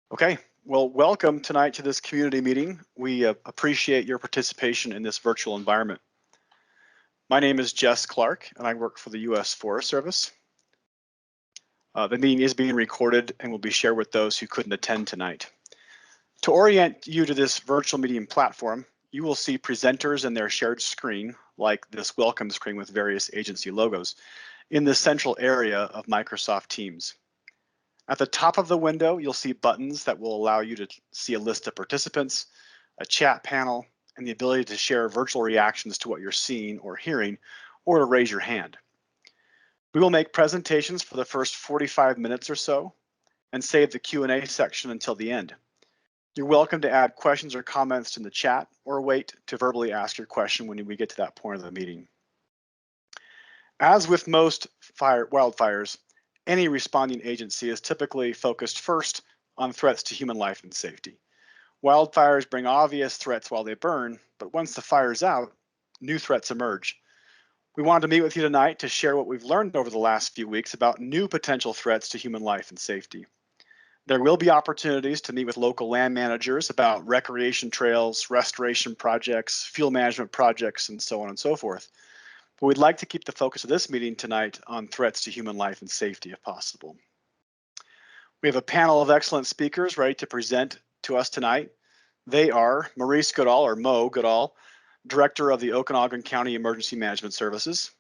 Okay, well, welcome tonight to this community meeting. We appreciate your participation in this virtual environment. My name is Jess Clark, and I work for the U.S. Forest Service. The meeting is being recorded and will be shared with those who couldn't attend tonight. To orient you to this virtual meeting platform, you will see presenters in their shared screen, like this welcome screen with various agency logos, in the central area of Microsoft Teams. At the top of the window, you'll see buttons that will allow you to see a list of participants, a chat panel, and the ability to share virtual reactions to what you're seeing or hearing, or to raise your hand. We will make presentations for the first 45 minutes or so and save the Q&A section until the end. You're welcome to add questions or comments in the chat or wait to verbally ask your question when we get to that point of the meeting. As with most wildfires, any responding agency is typically focused first on threats to human life and safety. Wildfires bring obvious threats while they burn, but once the fire's out, new threats emerge. We wanted to meet with you tonight to share what we've learned over the last few weeks about new potential threats to human life and safety. There will be opportunities to meet with local land managers about recreation trails, restoration projects, fuel management projects, and so on and so forth. But we'd like to keep the focus of this meeting tonight on threats to human life and safety if possible. We have a panel of excellent speakers ready to present to us tonight. They are Maurice Goodall, or Mo Goodall, Director of the Okanogan County Emergency Management Services,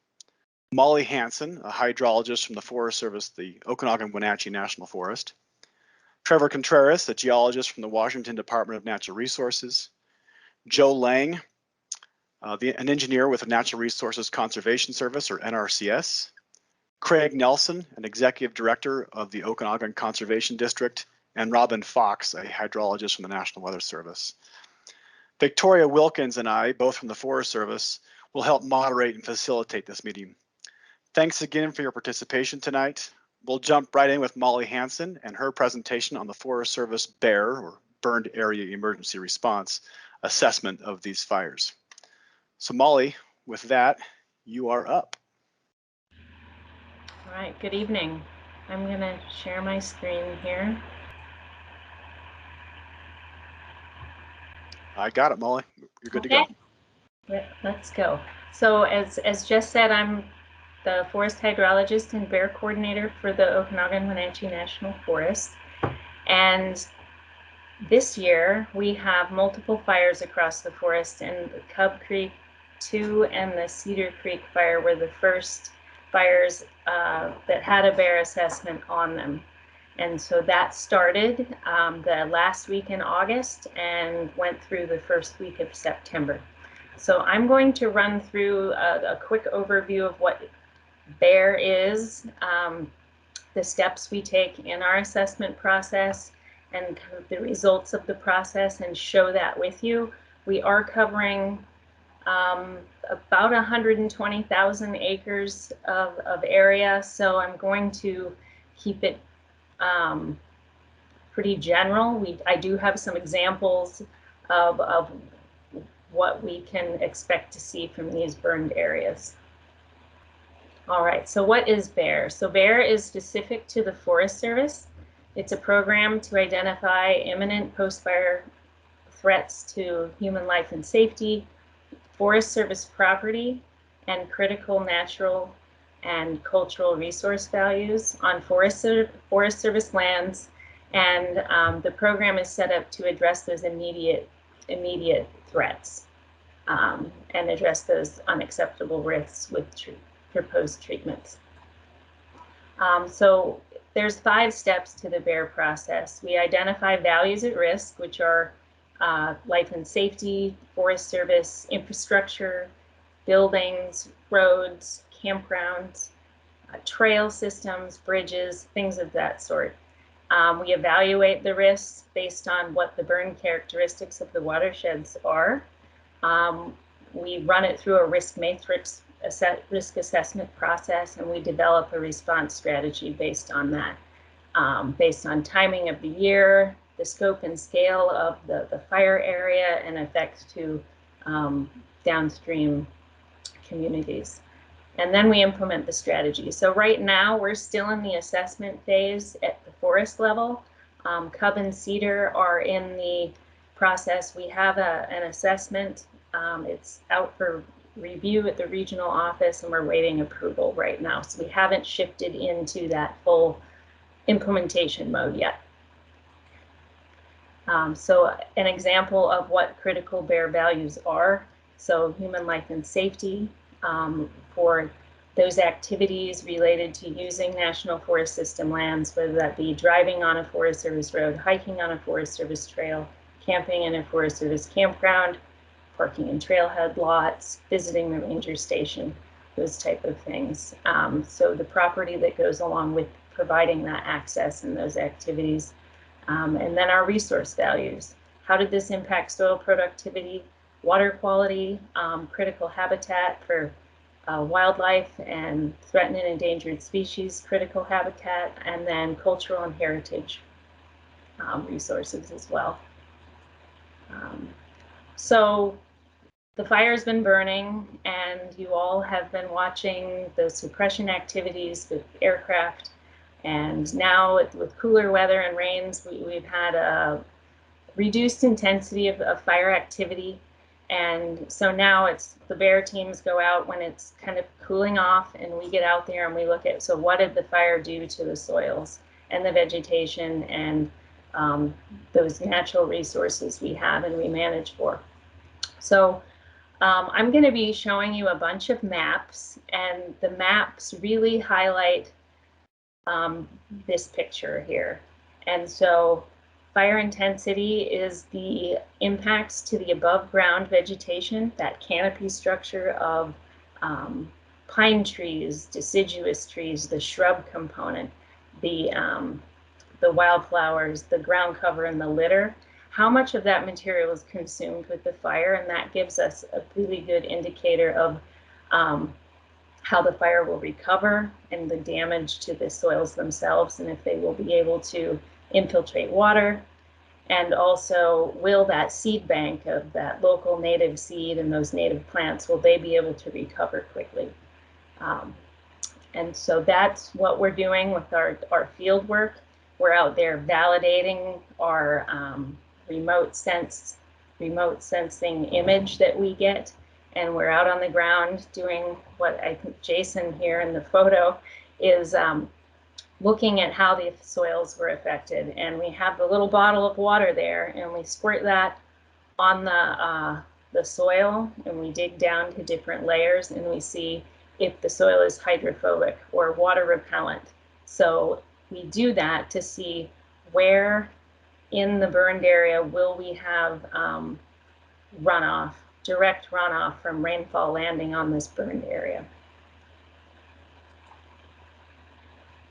Molly Hanson, a hydrologist from the Forest Service, the Okanogan-Wenatchee National Forest, Trevor Contreras, a geologist from the Washington Department of Natural Resources, Joe Lange, an engineer with the Natural Resources Conservation Service, or NRCS, Craig Nelson, an executive director of the Okanogan Conservation District, and Robin Fox, a hydrologist from the National Weather Service. Victoria Wilkins and I, both from the Forest Service, will help moderate and facilitate this meeting. Thanks again for your participation tonight. We'll jump right in with Molly Hanson and her presentation on the Forest Service BEAR, or Burned Area Emergency Response, assessment of these fires. So Molly, with that, you are up. All right, good evening. I'm going to share my screen here. I got it, Molly. You're good to go. Yeah, let's go. So as Jess said, I'm the forest hydrologist and BEAR coordinator for the Okanogan-Wenatchee National Forest. And this year we have multiple fires across the forest, and the Cub Creek 2 and the Cedar Creek fire were the first fires that had a BEAR assessment on them. And so that started the last week in August and went through the first week of September. So I'm going to run through a quick overview of what BEAR is, the steps we take in our assessment process, and kind of the results of the process, and show that with you. We are covering about 120,000 acres of area, so I'm going to keep it pretty general. I do have some examples of what we can expect to see from these burned areas. All right, so what is BEAR? So BEAR is specific to the Forest Service. It's a program to identify imminent post-fire threats to human life and safety, Forest Service property, and critical natural and cultural resource values on Forest Service lands. And the program is set up to address those immediate threats and address those unacceptable risks with proposed treatments. So there's 5 steps to the BEAR process. We identify values at risk, which are life and safety, Forest Service infrastructure, buildings, roads, campgrounds, trail systems, bridges, things of that sort. We evaluate the risks based on what the burn characteristics of the watersheds are. We run it through a risk matrix risk assessment process, and we develop a response strategy based on that, based on timing of the year, the scope and scale of the fire area, and effects to downstream communities. And then we implement the strategy. So right now we're still in the assessment phase at the forest level. Cub and Cedar are in the process. We have an assessment. It's out for review at the regional office, and we're waiting approval right now. So we haven't shifted into that full implementation mode yet. So an example of what critical bear values are. So human life and safety for those activities related to using National Forest System lands, whether that be driving on a Forest Service road, hiking on a Forest Service trail, camping in a Forest Service campground, parking in trailhead lots, visiting the ranger station, those type of things. So the property that goes along with providing that access and those activities. And then our resource values. How did this impact soil productivity, water quality, critical habitat for wildlife and threatened and endangered species, critical habitat, and then cultural and heritage resources as well. So the fire's been burning, and you all have been watching the suppression activities with aircraft. And now with cooler weather and rains, we've had a reduced intensity of fire activity. And so now it's the bear teams go out when it's kind of cooling off, and we get out there and we look at, so what did the fire do to the soils and the vegetation and those natural resources we have and we manage for. So I'm going to be showing you a bunch of maps, and the maps really highlight this picture here. And so fire intensity is the impacts to the above ground vegetation, that canopy structure of pine trees, deciduous trees, the shrub component, the wildflowers, the ground cover, and the litter. How much of that material is consumed with the fire, and that gives us a really good indicator of how the fire will recover and the damage to the soils themselves, and if they will be able to infiltrate water. And also, will that seed bank of that local native seed and those native plants, will they be able to recover quickly? And so that's what we're doing with our field work. We're out there validating our remote sensing image that we get, and we're out on the ground doing what I think Jason here in the photo is looking at how the soils were affected. And we have the little bottle of water there, and we squirt that on the soil, and we dig down to different layers, and we see if the soil is hydrophobic or water repellent. So we do that to see where in the burned area will we have runoff, direct runoff from rainfall landing on this burned area.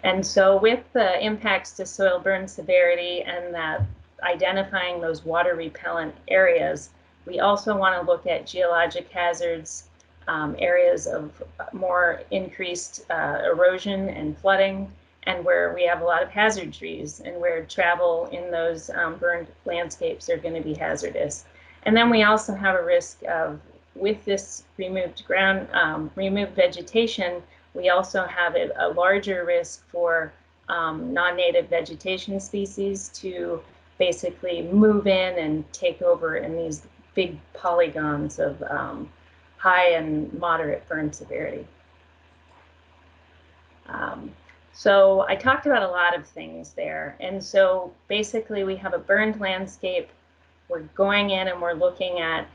And so with the impacts to soil burn severity and that identifying those water repellent areas, we also want to look at geologic hazards, areas of more increased erosion and flooding, and where we have a lot of hazard trees and where travel in those burned landscapes are going to be hazardous. And then we also have a risk of, with this removed removed vegetation, we also have a larger risk for non-native vegetation species to basically move in and take over in these big polygons of high and moderate burn severity. So I talked about a lot of things there. And so basically we have a burned landscape. We're going in and we're looking at,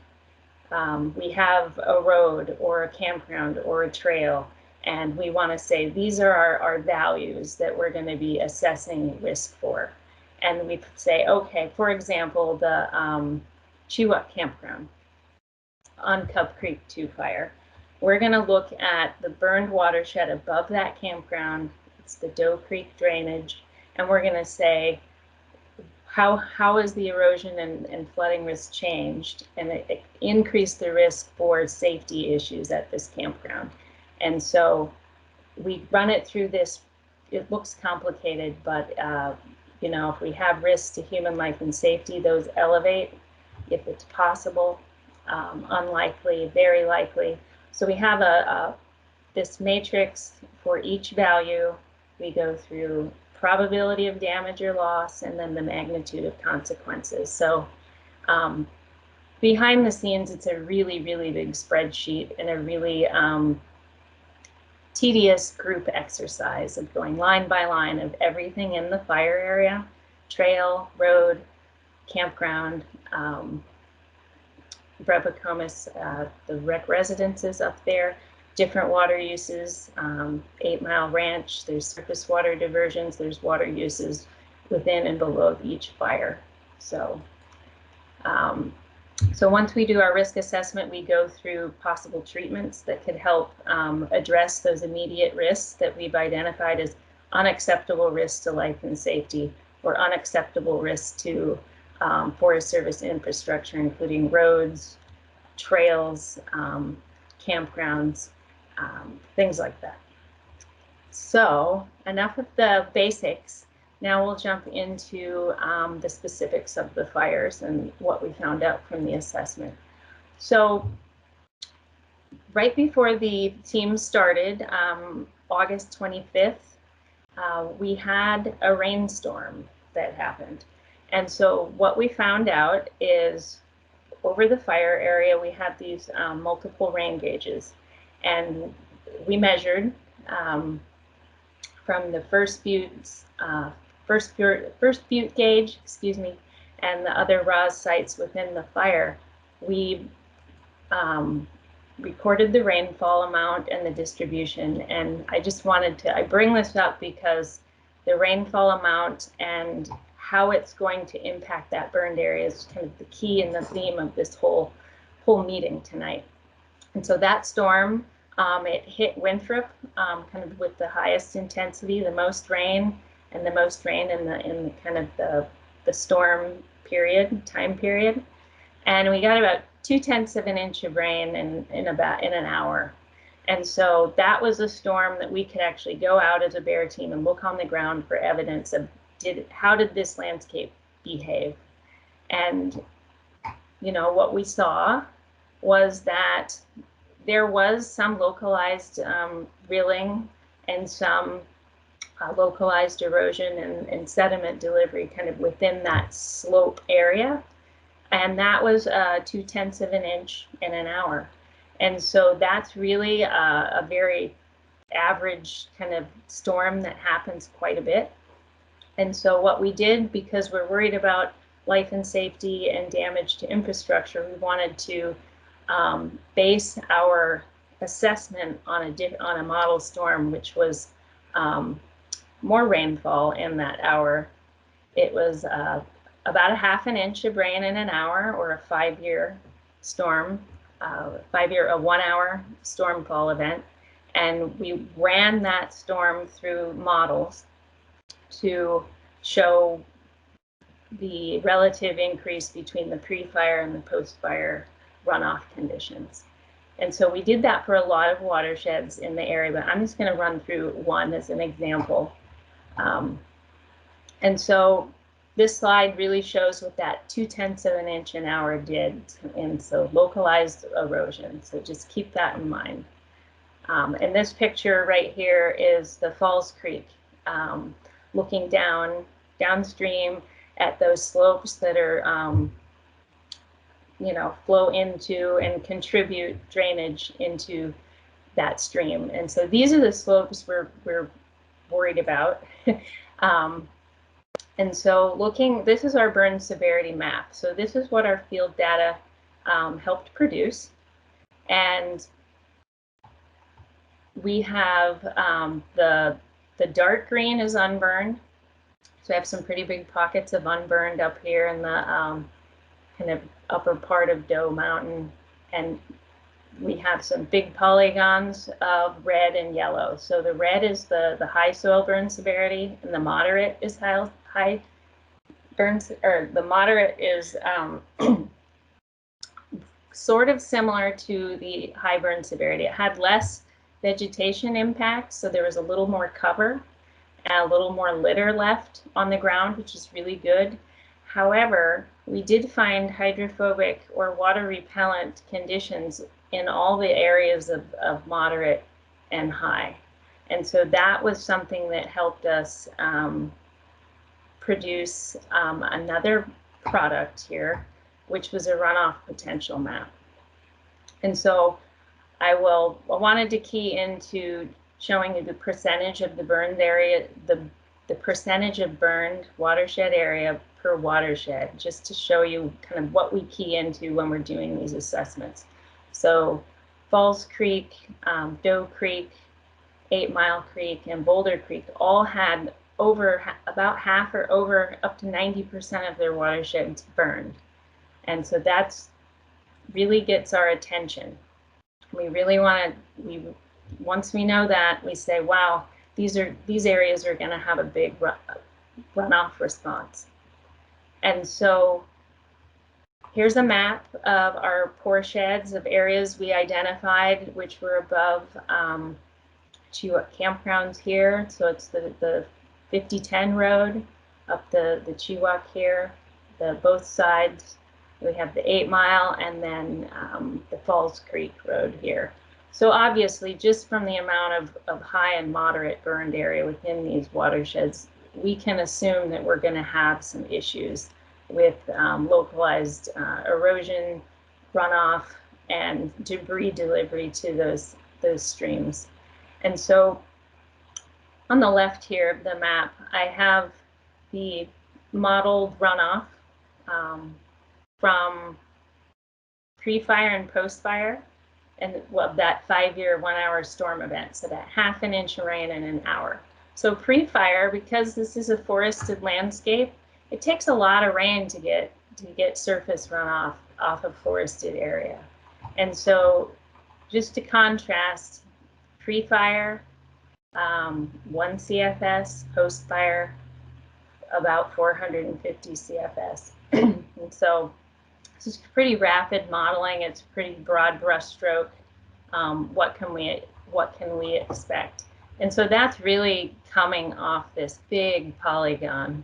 we have a road or a campground or a trail, and we want to say these are our values that we're going to be assessing risk for. And we say, okay, for example, the Chew Up campground on Cub Creek 2 fire. We're going to look at the burned watershed above that campground. It's the Doe Creek drainage, and we're going to say how is the erosion and flooding risk changed, and it increased the risk for safety issues at this campground. And so we run it through this. It looks complicated, but you know, if we have risks to human life and safety, those elevate if it's possible, unlikely, very likely. So we have this matrix for each value. We go through probability of damage or loss, and then the magnitude of consequences. So behind the scenes, it's a really, really big spreadsheet and a really tedious group exercise of going line by line of everything in the fire area, trail, road, campground, Brebecomus, the rec residences up there, different water uses, 8 Mile Ranch, there's surface water diversions, there's water uses within and below each fire. So, so once we do our risk assessment, we go through possible treatments that could help address those immediate risks that we've identified as unacceptable risks to life and safety, or unacceptable risks to Forest Service infrastructure, including roads, trails, campgrounds, things like that. So enough of the basics. Now we'll jump into the specifics of the fires and what we found out from the assessment. So right before the team started, August 25th, we had a rainstorm that happened. And so what we found out is over the fire area, we had these multiple rain gauges. And we measured from the first butte gauge, excuse me, and the other RAS sites within the fire. We recorded the rainfall amount and the distribution. And I just wanted to, I bring this up because the rainfall amount and how it's going to impact that burned area is kind of the key and the theme of this whole meeting tonight. And so that storm, it hit Winthrop kind of with the highest intensity, the most rain, and the most rain in the kind of the storm period, time period. And we got about 0.2 of an inch of rain in an hour. And so that was a storm that we could actually go out as a bear team and look on the ground for evidence of how did this landscape behave. And you know what we saw was that there was some localized rilling and some localized erosion and sediment delivery kind of within that slope area. And that was 0.2 of an inch in an hour. And so that's really a very average kind of storm that happens quite a bit. And so what we did, because we're worried about life and safety and damage to infrastructure, we wanted to base our assessment on a model storm, which was more rainfall in that hour. It was about 0.5 inch of rain in an hour, or a 5-year storm, a 1-hour stormfall event. And we ran that storm through models to show the relative increase between the pre-fire and the post-fire runoff conditions. And so we did that for a lot of watersheds in the area, but I'm just going to run through one as an example. And so this slide really shows what that 0.2 of an inch an hour did, and so localized erosion. So just keep that in mind. And this picture right here is the Falls Creek, looking downstream at those slopes that are, you know, flow into and contribute drainage into that stream. And so these are the slopes we're worried about. And so this is our burn severity map. So this is what our field data helped produce. And we have the dark green is unburned. So I have some pretty big pockets of unburned up here in the kind of upper part of Doe Mountain. And we have some big polygons of red and yellow. So the red is the high soil burn severity, and the moderate is high burn, or the moderate is sort of similar to the high burn severity. It had less vegetation impact, so there was a little more cover and a little more litter left on the ground, which is really good. However, we did find hydrophobic or water repellent conditions in all the areas of moderate and high. And so that was something that helped us produce another product here, which was a runoff potential map. And so I wanted to key into showing you the percentage of the burned area, the percentage of burned watershed area per watershed, just to show you kind of what we key into when we're doing these assessments. So Falls Creek, Doe Creek, 8 Mile Creek, and Boulder Creek all had about half or over up to 90% of their watersheds burned. And so that's really gets our attention. We really want to, once we know that, we say, wow, these areas are going to have a big runoff response. And so here's a map of our pour sheds of areas we identified which were above Chewak campgrounds here. So it's the 5010 road up the Chewak here, both sides. We have the 8 Mile and then the Falls Creek road here. So obviously, just from the amount of high and moderate burned area within these watersheds, we can assume that we're going to have some issues with localized erosion, runoff, and debris delivery to those streams. And so on the left here of the map, I have the modeled runoff from pre-fire and post-fire, and well, that 5-year 1-hour storm event, so that half an inch of rain in an hour. So pre-fire, because this is a forested landscape, it takes a lot of rain to get surface runoff off of forested area. And so just to contrast, pre-fire, 1 CFS, post-fire, about 450 CFS. And so this is pretty rapid modeling. It's pretty broad brushstroke. What can we expect? And so that's really coming off this big polygon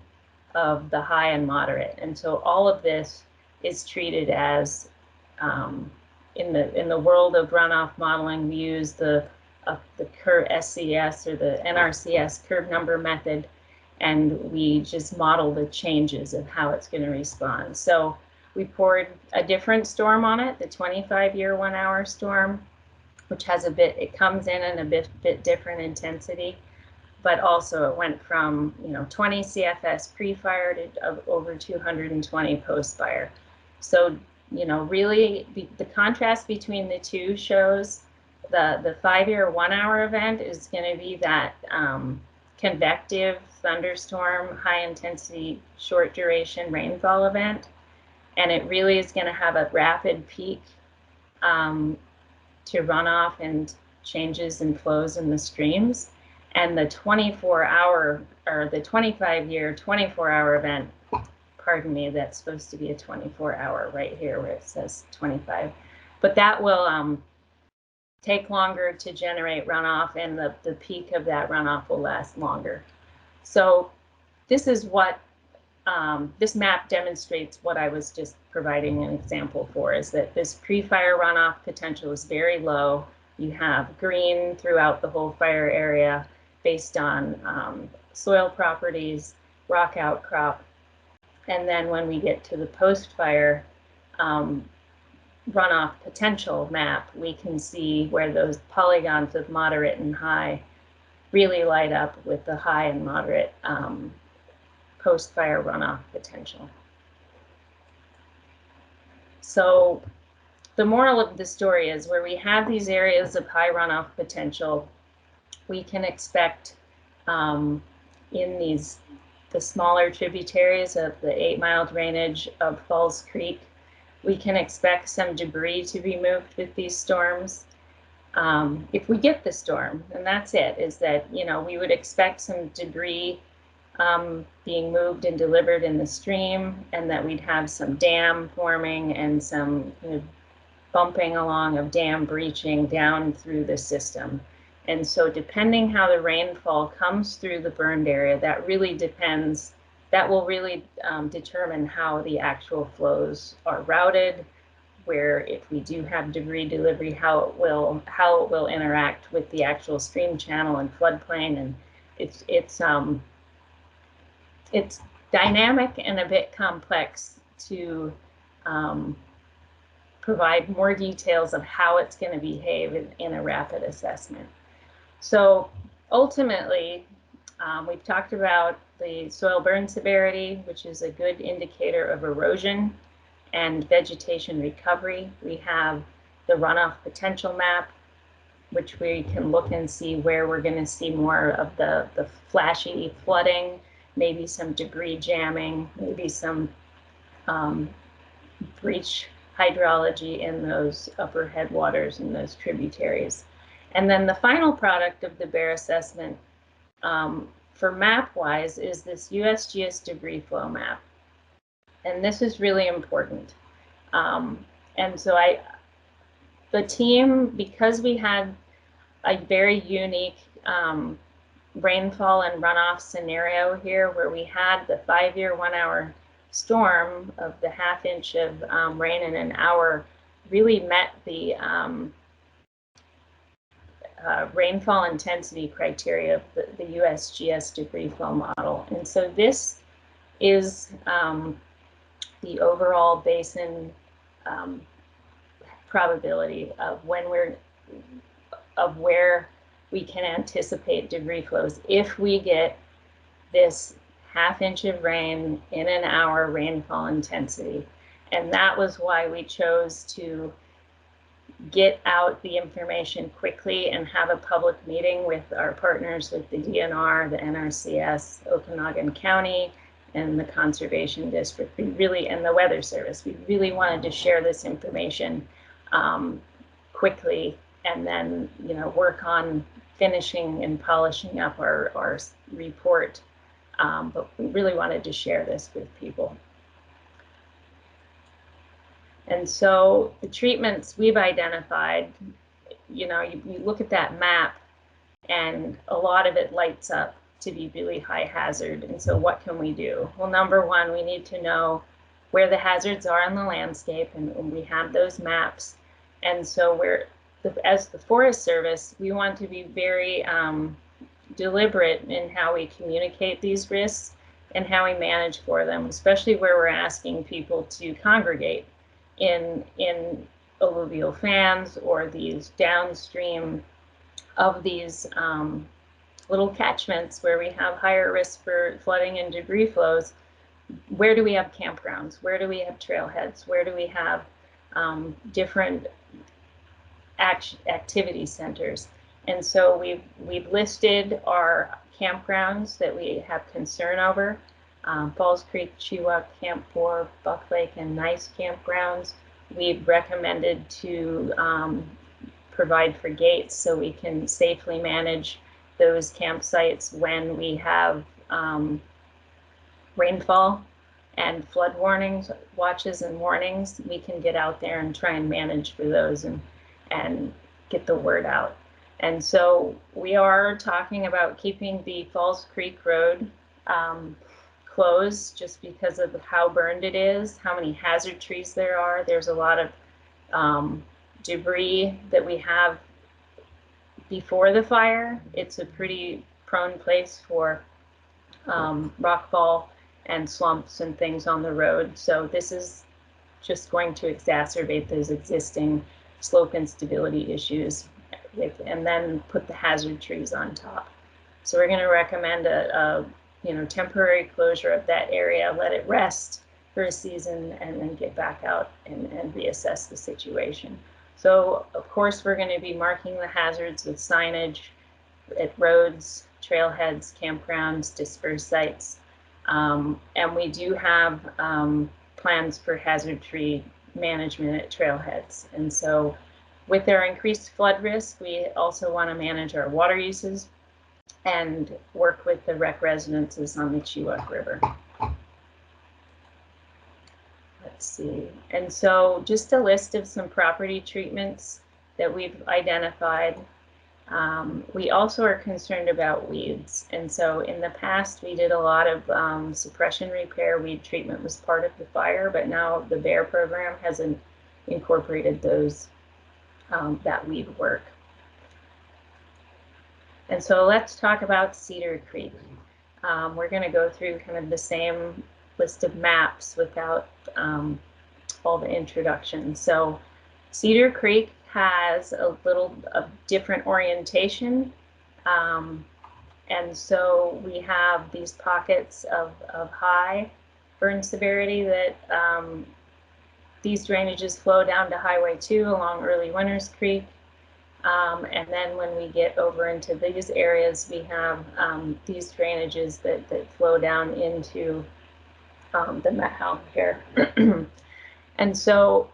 of the high and moderate. And so all of this is treated as in the world of runoff modeling, we use the curve SCS or the NRCS curve number method, and we just model the changes of how it's going to respond. So we poured a different storm on it, the 25-year 1-hour storm, which has it comes in a bit different intensity, but also it went from 20 CFS pre-fire to over 220 post-fire. So really the contrast between the two shows the 5-year 1-hour event is going to be that convective thunderstorm, high intensity, short duration rainfall event. And it really is going to have a rapid peak to runoff and changes in flows in the streams. And the 24-hour or the 25-year 24-hour event, pardon me, that's supposed to be a 24-hour right here where it says 25. But that will take longer to generate runoff, and the peak of that runoff will last longer. So this is what this map demonstrates what I was just providing an example for, is that this pre-fire runoff potential is very low. You have green throughout the whole fire area based on soil properties, rock outcrop. And then when we get to the post-fire runoff potential map, we can see where those polygons of moderate and high really light up with the high and moderate post-fire runoff potential. So the moral of the story is, where we have these areas of high runoff potential, we can expect in the smaller tributaries of the 8 Mile drainage of Falls Creek, we can expect some debris to be moved with these storms. If we get the storm, and that's it, is that we would expect some debris being moved and delivered in the stream, and that we'd have some dam forming and some bumping along of dam breaching down through the system. And so depending how the rainfall comes through the burned area, that really depends, that will really determine how the actual flows are routed, where if we do have debris delivery, how it will interact with the actual stream channel and floodplain, and it's dynamic and a bit complex to provide more details of how it's going to behave in a rapid assessment. So ultimately, we've talked about the soil burn severity, which is a good indicator of erosion and vegetation recovery. We have the runoff potential map, which we can look and see where we're going to see more of the flashy flooding, maybe some debris jamming, maybe some breach hydrology in those upper headwaters and those tributaries. And then the final product of the BEAR assessment for map-wise is this USGS debris flow map. And this is really important. And so the team, because we had a very unique rainfall and runoff scenario here where we had the 5-year 1-hour storm of the ½ inch of rain in an hour, really met the rainfall intensity criteria of the USGS debris flow model. And so this is the overall basin probability of where we can anticipate debris flows if we get this ½ inch of rain in an hour rainfall intensity. And that was why we chose to get out the information quickly and have a public meeting with our partners, with the DNR, the NRCS, Okanogan County, and the Conservation District. And the Weather Service. We really wanted to share this information quickly, and then work on finishing and polishing up our report. But we really wanted to share this with people. And so the treatments we've identified, you look at that map and a lot of it lights up to be really high hazard. And so what can we do? Well, number one, we need to know where the hazards are in the landscape, and we have those maps. And so as the Forest Service, we want to be very deliberate in how we communicate these risks and how we manage for them, especially where we're asking people to congregate in alluvial fans or these downstream of these little catchments where we have higher risk for flooding and debris flows. Where do we have campgrounds? Where do we have trailheads? Where do we have different activity centers? And so we've listed our campgrounds that we have concern over. Falls Creek, Chewuk, Camp 4, Buck Lake, and Nice campgrounds. We've recommended to provide for gates so we can safely manage those campsites when we have rainfall and flood warnings, watches and warnings. We can get out there and try and manage for those and get the word out. And so we are talking about keeping the Falls Creek Road closed just because of how burned it is, how many hazard trees there are. There's a lot of debris that we have before the fire. It's a pretty prone place for rockfall and slumps and things on the road. So this is just going to exacerbate those existing slope instability issues and then put the hazard trees on top. So we're going to recommend a temporary closure of that area, let it rest for a season, and then get back out and reassess the situation. So of course we're going to be marking the hazards with signage at roads, trailheads, campgrounds, dispersed sites. And we do have plans for hazard tree management at trailheads. And so with our increased flood risk, we also want to manage our water uses and work with the rec residences on the Chewuk River. Let's see. And so just a list of some property treatments that we've identified. We also are concerned about weeds. And so in the past, we did a lot of suppression repair. Weed treatment was part of the fire, but now the BEAR program has incorporated those that weed work. And so let's talk about Cedar Creek. We're going to go through kind of the same list of maps without all the introductions. So Cedar Creek has a little different orientation. And so we have these pockets of high burn severity that these drainages flow down to Highway 2 along Early Winters Creek. And then when we get over into these areas, we have these drainages that flow down into the Methow here. And so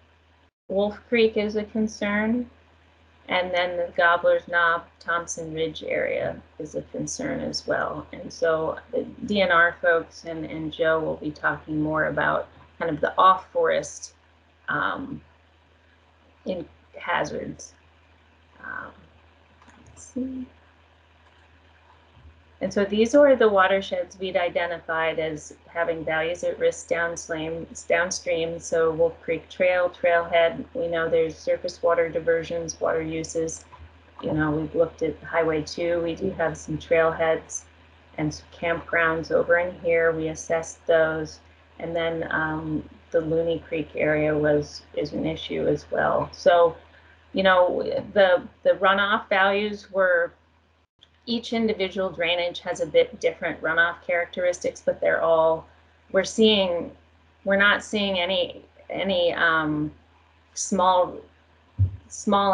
Wolf Creek is a concern. And then the Gobbler's Knob, Thompson Ridge area is a concern as well. And so the DNR folks and Joe will be talking more about kind of the off-forest in hazards. Let's see. And so these are the watersheds we'd identified as having values at risk downstream. So Wolf Creek Trail, Trailhead, we know there's surface water diversions, water uses. You know, we've looked at Highway 2. We do have some trailheads and some campgrounds over in here. We assessed those. And then the Looney Creek area is an issue as well. So, you know, the runoff values were, each individual drainage has a bit different runoff characteristics, but they're all, we're not seeing any small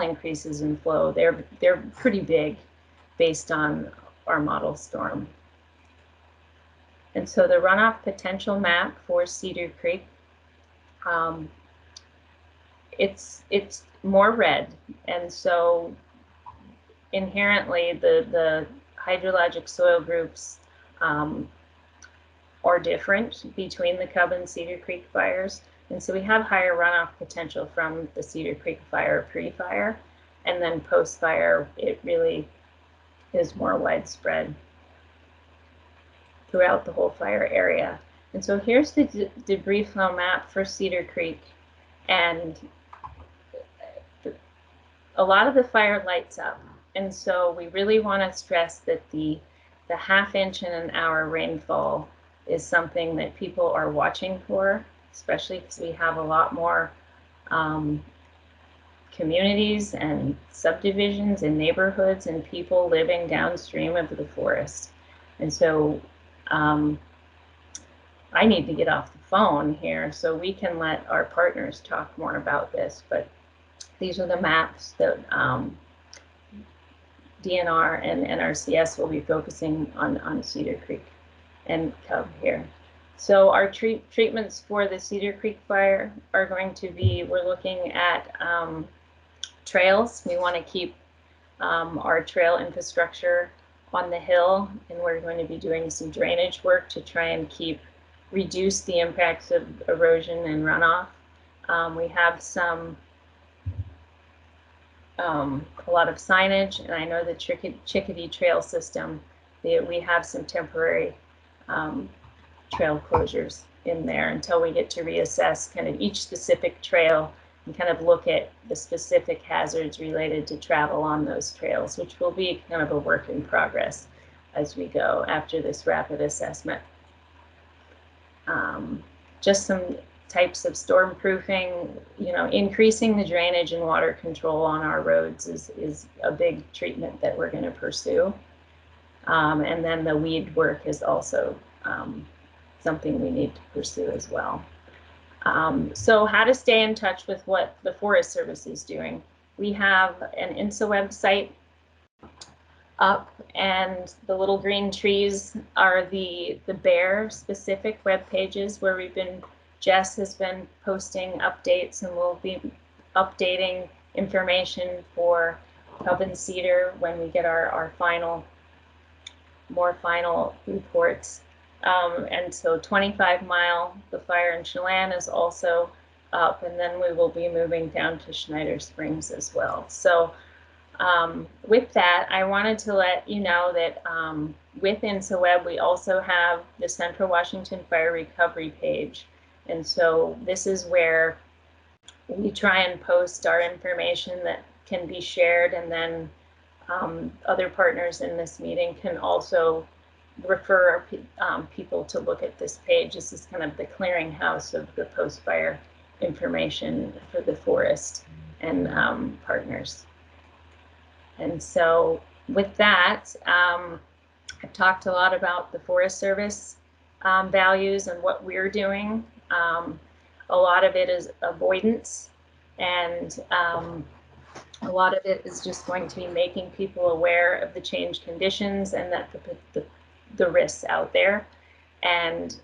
increases in flow. They're pretty big based on our model storm. And so the runoff potential map for Cedar Creek, it's more red, and so inherently the hydrologic soil groups are different between the Cub and Cedar Creek fires. And so we have higher runoff potential from the Cedar Creek fire pre-fire, and then post-fire it really is more widespread throughout the whole fire area. And so here's the debris flow map for Cedar Creek, and a lot of the fire lights up. And so we really want to stress that the ½ inch in an hour rainfall is something that people are watching for, especially because we have a lot more communities and subdivisions and neighborhoods and people living downstream of the forest. And so I need to get off the phone here so we can let our partners talk more about this, but these are the maps that DNR and NRCS will be focusing on Cedar Creek and Cub here. So our treatments for the Cedar Creek fire are going to be, we're looking at trails. We want to keep our trail infrastructure on the hill, and we're going to be doing some drainage work to try and reduce the impacts of erosion and runoff. We have a lot of signage, and I know the Chickadee Trail system, we have some temporary trail closures in there until we get to reassess kind of each specific trail and kind of look at the specific hazards related to travel on those trails, which will be kind of a work in progress as we go after this rapid assessment. Just some types of storm proofing, you know, increasing the drainage and water control on our roads is a big treatment that we're going to pursue. And then the weed work is also something we need to pursue as well. So how to stay in touch with what the Forest Service is doing. We have an INSA website up, and the little green trees are the bear specific web pages where Jess has been posting updates, and we'll be updating information for Cub and Cedar when we get our more final reports. And so 25 Mile, the fire in Chelan, is also up, and then we will be moving down to Schneider Springs as well. So with that, I wanted to let you know that with INSAWeb, we also have the Central Washington Fire Recovery page. And so this is where we try and post our information that can be shared, and then other partners in this meeting can also refer people to look at this page. This is kind of the clearinghouse of the post-fire information for the forest and partners. And so with that, I've talked a lot about the Forest Service values and what we're doing. A lot of it is avoidance, and a lot of it is just going to be making people aware of the changed conditions and that the risks out there, and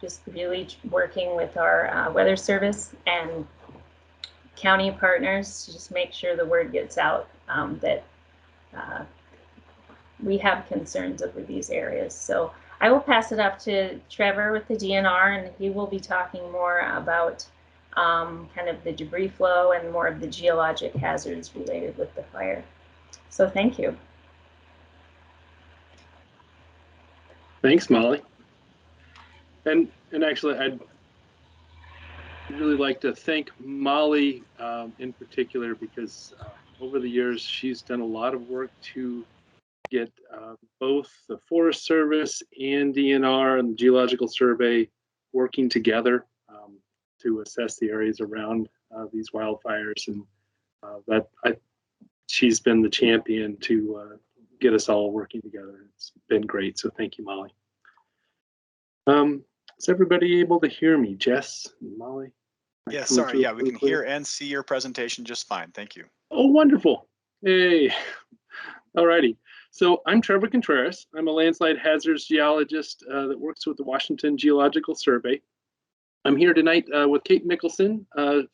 just really working with our Weather Service and county partners to just make sure the word gets out that we have concerns over these areas. So I will pass it up to Trevor with the DNR, and he will be talking more about kind of the debris flow and more of the geologic hazards related with the fire. So thank you. Thanks, Molly. And actually, I'd really like to thank Molly in particular, because over the years she's done a lot of work to get both the Forest Service and DNR and the Geological Survey working together to assess the areas around these wildfires, and she's been the champion to get us all working together. It's been great, so thank you, Molly. Is everybody able to hear me, Jess and Molly? Yeah, sorry, yeah, we can hear and see your presentation just fine, thank you. Oh, wonderful. Hey, all righty. So I'm Trevor Contreras. I'm a landslide hazards geologist that works with the Washington Geological Survey. I'm here tonight with Kate Mickelson.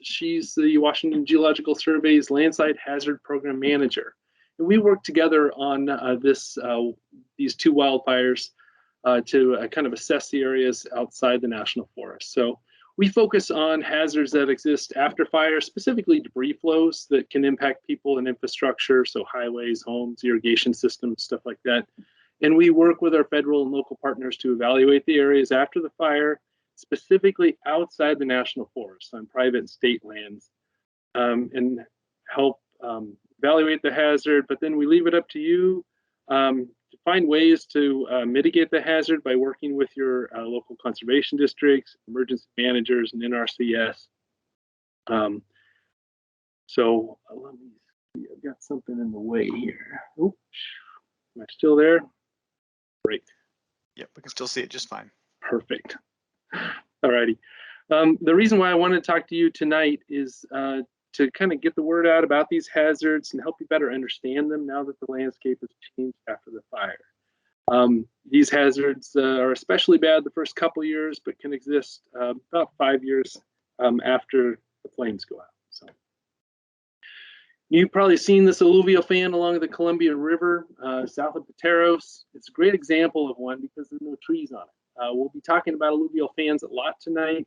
She's the Washington Geological Survey's Landslide Hazard Program Manager. And we work together on these two wildfires to kind of assess the areas outside the national forest. So we focus on hazards that exist after fire, specifically debris flows that can impact people and infrastructure, so highways, homes, irrigation systems, stuff like that. And we work with our federal and local partners to evaluate the areas after the fire, specifically outside the national forest on private and state lands, and help evaluate the hazard. But then we leave it up to you to find ways to mitigate the hazard by working with your local conservation districts, emergency managers, and NRCS. So let me see, I've got something in the way here. Oops, am I still there? Great. Yep, we can still see it just fine. Perfect. All righty. The reason why I wanted to talk to you tonight is to kind of get the word out about these hazards and help you better understand them now that the landscape has changed after the fire. These hazards are especially bad the first couple years, but can exist about 5 years after the flames go out. So you've probably seen this alluvial fan along the Columbia River south of Pateros. It's a great example of one because there's no trees on it. We'll be talking about alluvial fans a lot tonight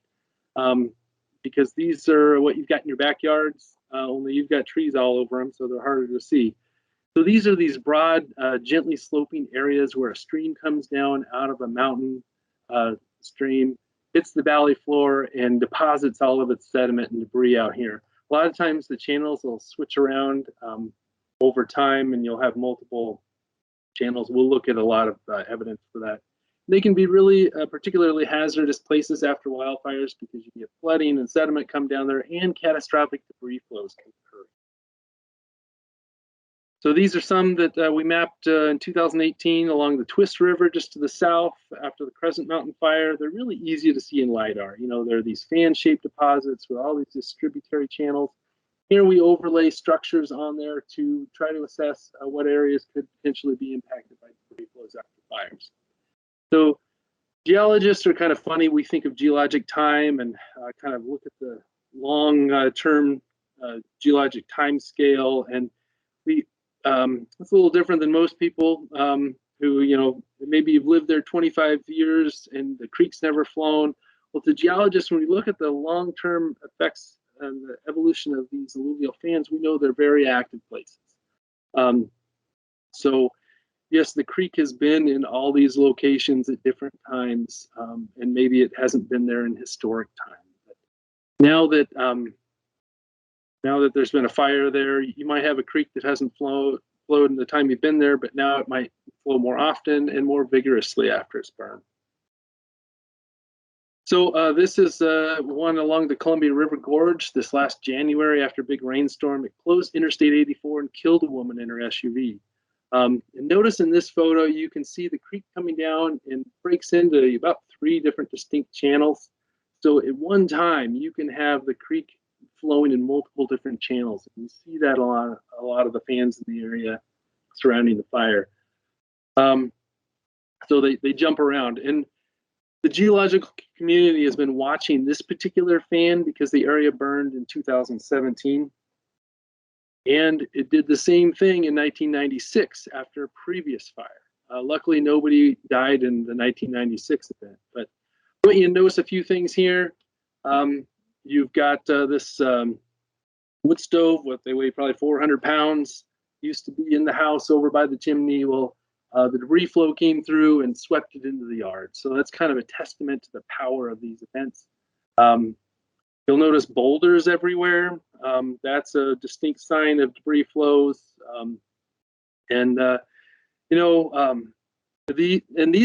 because these are what you've got in your backyards, only you've got trees all over them, so they're harder to see. So these are these broad, gently sloping areas where a stream comes down out of a mountain stream, hits the valley floor, and deposits all of its sediment and debris out here. A lot of times the channels will switch around over time, and you'll have multiple channels. We'll look at a lot of evidence for that. They can be really particularly hazardous places after wildfires because you get flooding and sediment come down there, and catastrophic debris flows can occur. So these are some that we mapped in 2018 along the Twist River just to the south after the Crescent Mountain fire. They're really easy to see in LiDAR. You know, there are these fan-shaped deposits with all these distributary channels. Here we overlay structures on there to try to assess what areas could potentially be impacted by debris flows after fires. So geologists are kind of funny. We think of geologic time and kind of look at the long-term geologic time scale, and it's a little different than most people who, you know, maybe you've lived there 25 years and the creek's never flown. Well, to geologists, when we look at the long-term effects and the evolution of these alluvial fans, we know they're very active places. So yes, the creek has been in all these locations at different times, and maybe it hasn't been there in historic time. But now that Now that there's been a fire there, you might have a creek that hasn't flowed in the time you've been there, but now it might flow more often and more vigorously after it's burned. So this is one along the Columbia River Gorge this last January after a big rainstorm. It closed Interstate 84 and killed a woman in her SUV. And notice in this photo, you can see the creek coming down and breaks into about 3 different distinct channels. So at one time, you can have the creek flowing in multiple different channels. And you see that a lot of the fans in the area surrounding the fire. So they jump around. And the geological community has been watching this particular fan because the area burned in 2017. And it did the same thing in 1996 after a previous fire. Luckily, nobody died in the 1996 event. But I want you to notice a few things here. You've got this wood stove, what they weigh probably 400 pounds, used to be in the house over by the chimney. Well, the debris flow came through and swept it into the yard. So that's kind of a testament to the power of these events. You'll notice boulders everywhere. That's a distinct sign of debris flows. These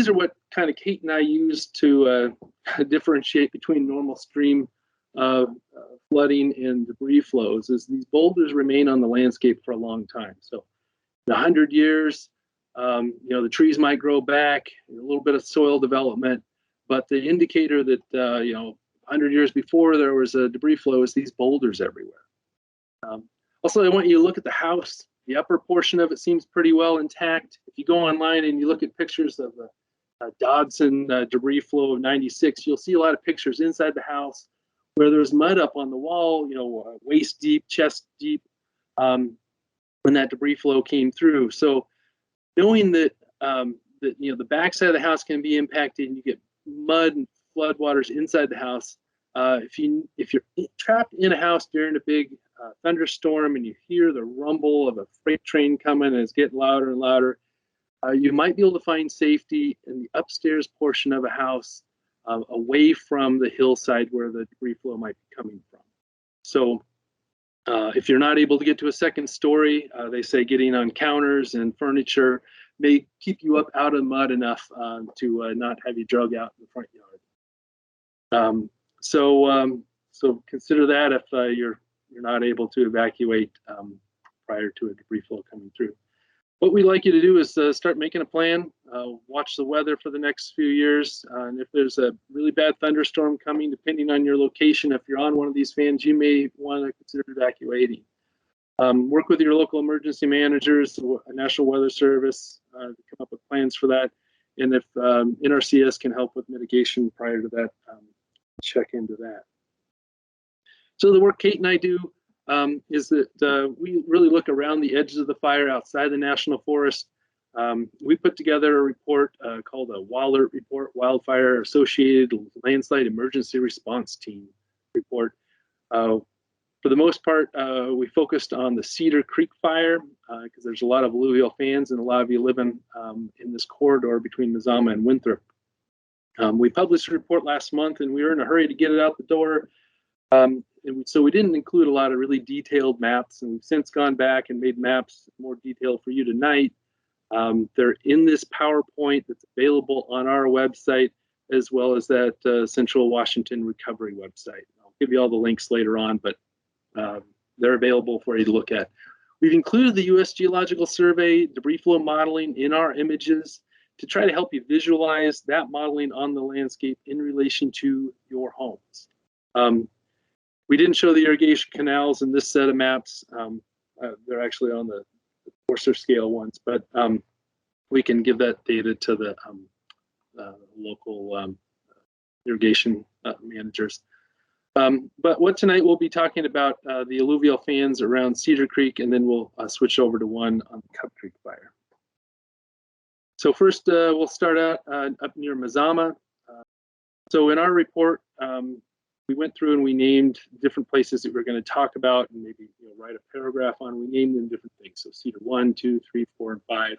are what kind of Kate and I use to differentiate between normal stream flooding and debris flows. Is these boulders remain on the landscape for a long time. So, in 100 years, the trees might grow back, a little bit of soil development, but the indicator that 100 years before there was a debris flow is these boulders everywhere. Also, I want you to look at the house. The upper portion of it seems pretty well intact. If you go online and you look at pictures of the Dodson debris flow of 96, you'll see a lot of pictures inside the house where there's mud up on the wall, waist deep, chest deep, when that debris flow came through. So knowing that, the backside of the house can be impacted and you get mud and floodwaters inside the house. If you're trapped in a house during a big thunderstorm and you hear the rumble of a freight train coming and it's getting louder and louder, you might be able to find safety in the upstairs portion of a house away from the hillside where the debris flow might be coming from. So if you're not able to get to a second story, they say getting on counters and furniture may keep you up out of the mud enough to not have you drug out in the front yard. So consider that if you're not able to evacuate prior to a debris flow coming through. What we'd like you to do is start making a plan, watch the weather for the next few years, and if there's a really bad thunderstorm coming, depending on your location, if you're on one of these fans, you may want to consider evacuating. Work with your local emergency managers, National Weather Service, to come up with plans for that. And if NRCS can help with mitigation prior to that, check into that. So the work Kate and I do is that we really look around the edges of the fire outside the National Forest. We put together a report called a WALERT report, Wildfire Associated Landslide Emergency Response Team report. For the most part, we focused on the Cedar Creek fire because there's a lot of alluvial fans and a lot of you living in this corridor between Mazama and Winthrop. We published a report last month and we were in a hurry to get it out the door. So we didn't include a lot of really detailed maps, and we've since gone back and made maps more detailed for you tonight. They're in this PowerPoint that's available on our website, as well as that Central Washington Recovery website. I'll give you all the links later on, but they're available for you to look at. We've included the U.S. Geological Survey debris flow modeling in our images to try to help you visualize that modeling on the landscape in relation to your homes. We didn't show the irrigation canals in this set of maps. They're actually on the coarser scale ones, but we can give that data to the local irrigation managers. But what tonight we'll be talking about the alluvial fans around Cedar Creek, and then we'll switch over to one on the Cub Creek fire. So first we'll start out up near Mazama. So in our report, we went through and we named different places that we're going to talk about and maybe write a paragraph on. We named them different things. So Cedar 1, 2, 3, 4, and 5.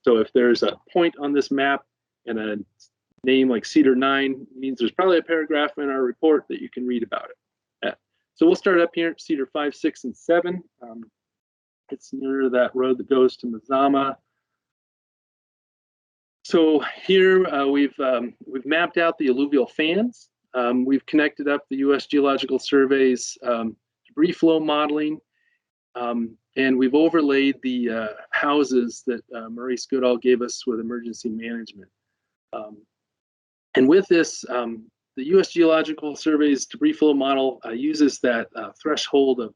So if there's a point on this map and a name like Cedar 9, it means there's probably a paragraph in our report that you can read about it. So we'll start up here at Cedar 5, 6, and 7. It's near that road that goes to Mazama. So here we've mapped out the alluvial fans. We've connected up the U.S. Geological Survey's debris flow modeling, and we've overlaid the houses that Maurice Goodall gave us with emergency management. And with this, the U.S. Geological Survey's debris flow model uses that threshold of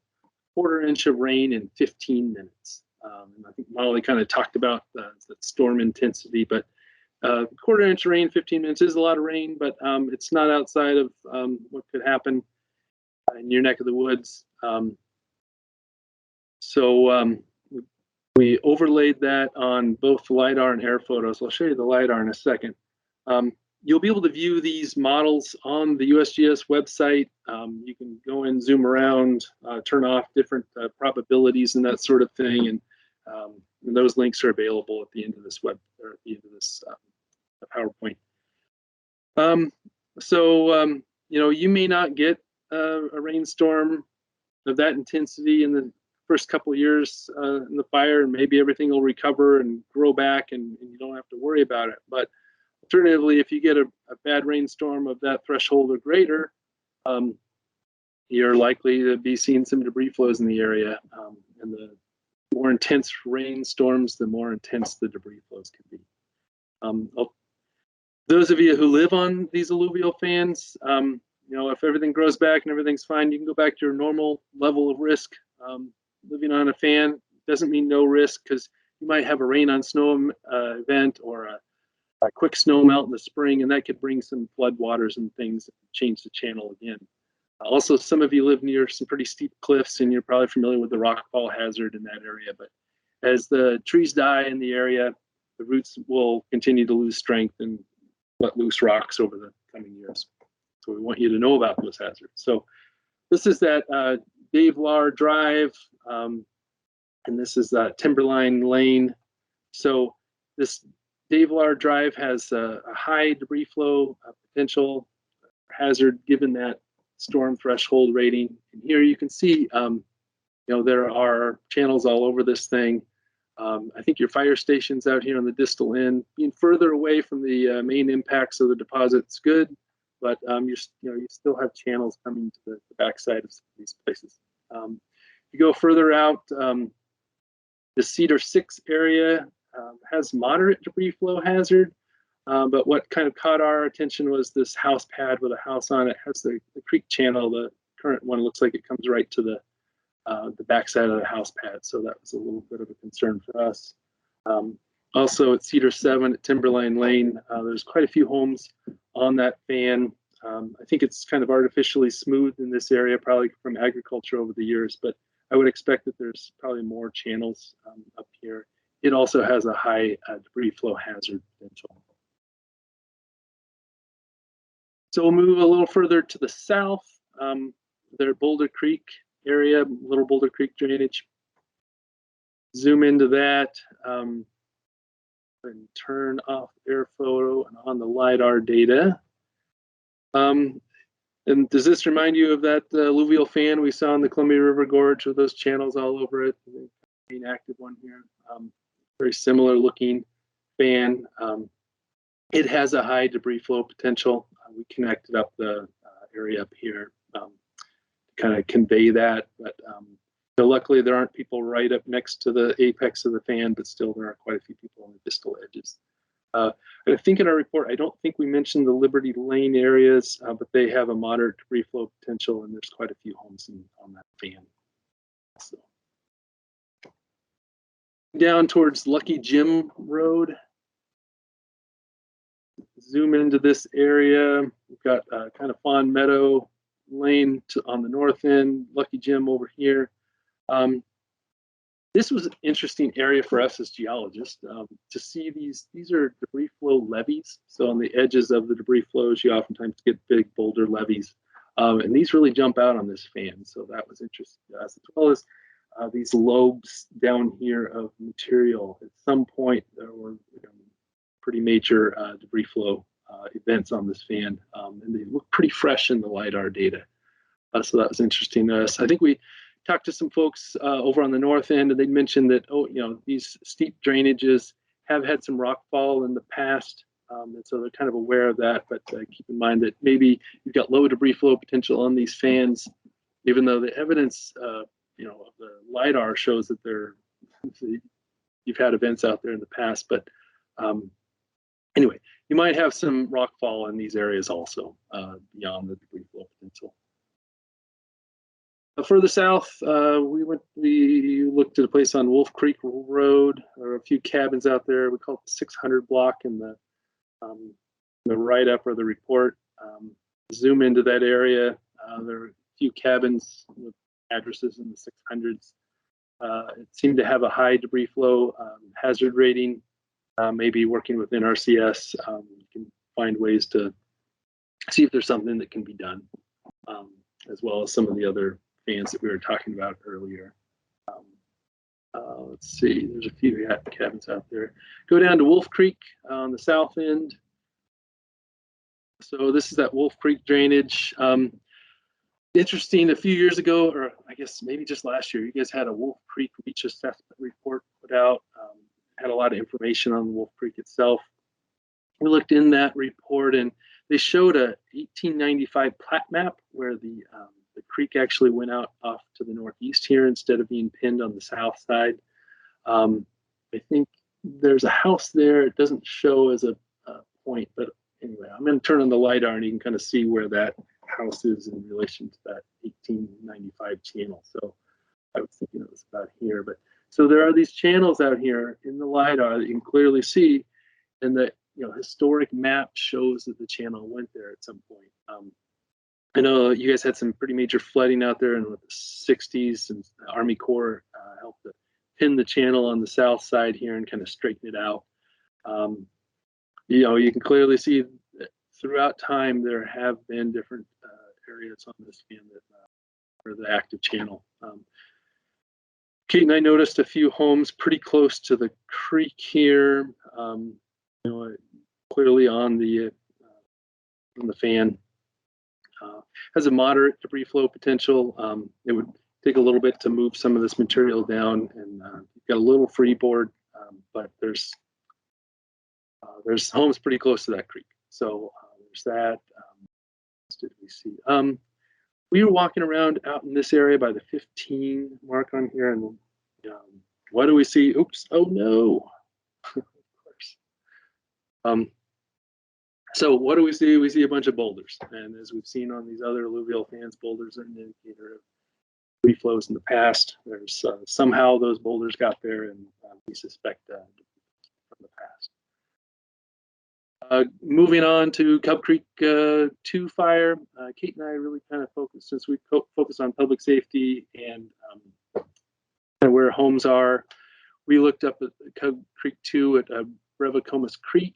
1/4 inch of rain in 15 minutes. And I think Molly kind of talked about the storm intensity, but 1/4 inch rain, 15 minutes is a lot of rain, but it's not outside of what could happen in your neck of the woods. So we overlaid that on both LiDAR and air photos. I'll show you the LiDAR in a second. You'll be able to view these models on the USGS website. You can go and zoom around, turn off different probabilities and that sort of thing, and those links are available at the end of this PowerPoint. You know, you may not get a rainstorm of that intensity in the first couple of years in the fire, and maybe everything will recover and grow back, and you don't have to worry about it. But alternatively, if you get a bad rainstorm of that threshold or greater, you're likely to be seeing some debris flows in the area. And the more intense rainstorms, the more intense the debris flows can be. Those of you who live on these alluvial fans, you know, if everything grows back and everything's fine, you can go back to your normal level of risk. Living on a fan doesn't mean no risk, because you might have a rain on snow event or a quick snow melt in the spring, and that could bring some flood waters and things, change the channel again. Also, some of you live near some pretty steep cliffs, and you're probably familiar with the rockfall hazard in that area. But as the trees die in the area, the roots will continue to lose strength and let loose rocks over the coming years. So we want you to know about those hazards. So this is that Dave Lahr Drive, and this is Timberline Lane. So this Dave Lahr Drive has a high debris flow potential hazard given that storm threshold rating. And here you can see, you know, there are channels all over this thing. I think your fire station's out here on the distal end. Being further away from the main impacts of the deposit's good, but you still have channels coming to the backside of some of these places. You go further out, the Cedar 6 area has moderate debris flow hazard, but what kind of caught our attention was this house pad with a house on it. It has the creek channel. The current one looks like it comes right to the backside of the house pad, so that was a little bit of a concern for us. Also at Cedar 7 at Timberline Lane, there's quite a few homes on that fan. I think it's kind of artificially smooth in this area, probably from agriculture over the years, but I would expect that there's probably more channels up here. It also has a high debris flow hazard potential. So we'll move a little further to the south. There at Boulder Creek area, Little Boulder Creek drainage. Zoom into that and turn off air photo and on the LiDAR data. And does this remind you of that alluvial fan we saw in the Columbia River Gorge with those channels all over it? The main active one here. Very similar looking fan. It has a high debris flow potential. We connected up the area up here to kind of convey that. But so luckily there aren't people right up next to the apex of the fan, but still there are quite a few people on the distal edges. I think in our report, I don't think we mentioned the Liberty Lane areas, but they have a moderate debris flow potential, and there's quite a few homes on that fan. So. Down towards Lucky Jim Road. Zoom into this area. We've got kind of Fawn Meadow Lane on the north end, Lucky Jim over here. This was an interesting area for us as geologists to see these are debris flow levees. So on the edges of the debris flows, you oftentimes get big boulder levees. And these really jump out on this fan. So that was interesting to us, as well as these lobes down here of material. At some point, there were pretty major debris flow events on this fan. And they look pretty fresh in the LiDAR data. So that was interesting to us. I think we talked to some folks over on the north end, and they mentioned that, oh, you know, these steep drainages have had some rockfall in the past, and so they're kind of aware of that. But keep in mind that maybe you've got low debris flow potential on these fans, even though the evidence, you know, of the LiDAR shows that you've had events out there in the past. But anyway, you might have some rockfall in these areas also beyond the debris flow potential. Further south, we looked at a place on Wolf Creek Road. There are a few cabins out there. We call it the 600 block in the write-up or the report. Zoom into that area. There are a few cabins with addresses in the 600s. It seemed to have a high debris flow hazard rating. Maybe working with NRCS, you can find ways to see if there's something that can be done, as well as some of the other fans that we were talking about earlier. Let's see, there's a few cabins out there. Go down to Wolf Creek on the south end. So this is that Wolf Creek drainage. Interesting, a few years ago, or I guess maybe just last year, you guys had a Wolf Creek Reach Assessment report put out. Had a lot of information on Wolf Creek itself. We looked in that report, and they showed a 1895 plat map where the creek actually went out off to the northeast here instead of being pinned on the south side. I think there's a house there. It doesn't show as a point, but anyway, I'm going to turn on the LiDAR and you can kind of see where that house is in relation to that 1895 channel. So I was thinking it was about here, but so there are these channels out here in the LiDAR that you can clearly see, and the historic map shows that the channel went there at some point. I know you guys had some pretty major flooding out there in the 60s, and the Army Corps helped to pin the channel on the south side here and kind of straighten it out. You can clearly see that throughout time there have been different areas on this fan that are the active channel. Kate and I noticed a few homes pretty close to the creek here, clearly on the fan. Has a moderate debris flow potential. It would take a little bit to move some of this material down, and you've got a little freeboard, but there's homes pretty close to that creek. So there's that. What did we see? We were walking around out in this area by the 15 mark on here, and what do we see? Oops! Oh no! Of course. So what do we see? We see a bunch of boulders, and as we've seen on these other alluvial fans, boulders are an indicator of reflows in the past. There's somehow those boulders got there, and we suspect from the past. Moving on to Cub Creek 2 fire, Kate and I really kind of focused, since we focus on public safety and where homes are. We looked up at Cub Creek 2 at Brevacomas Creek.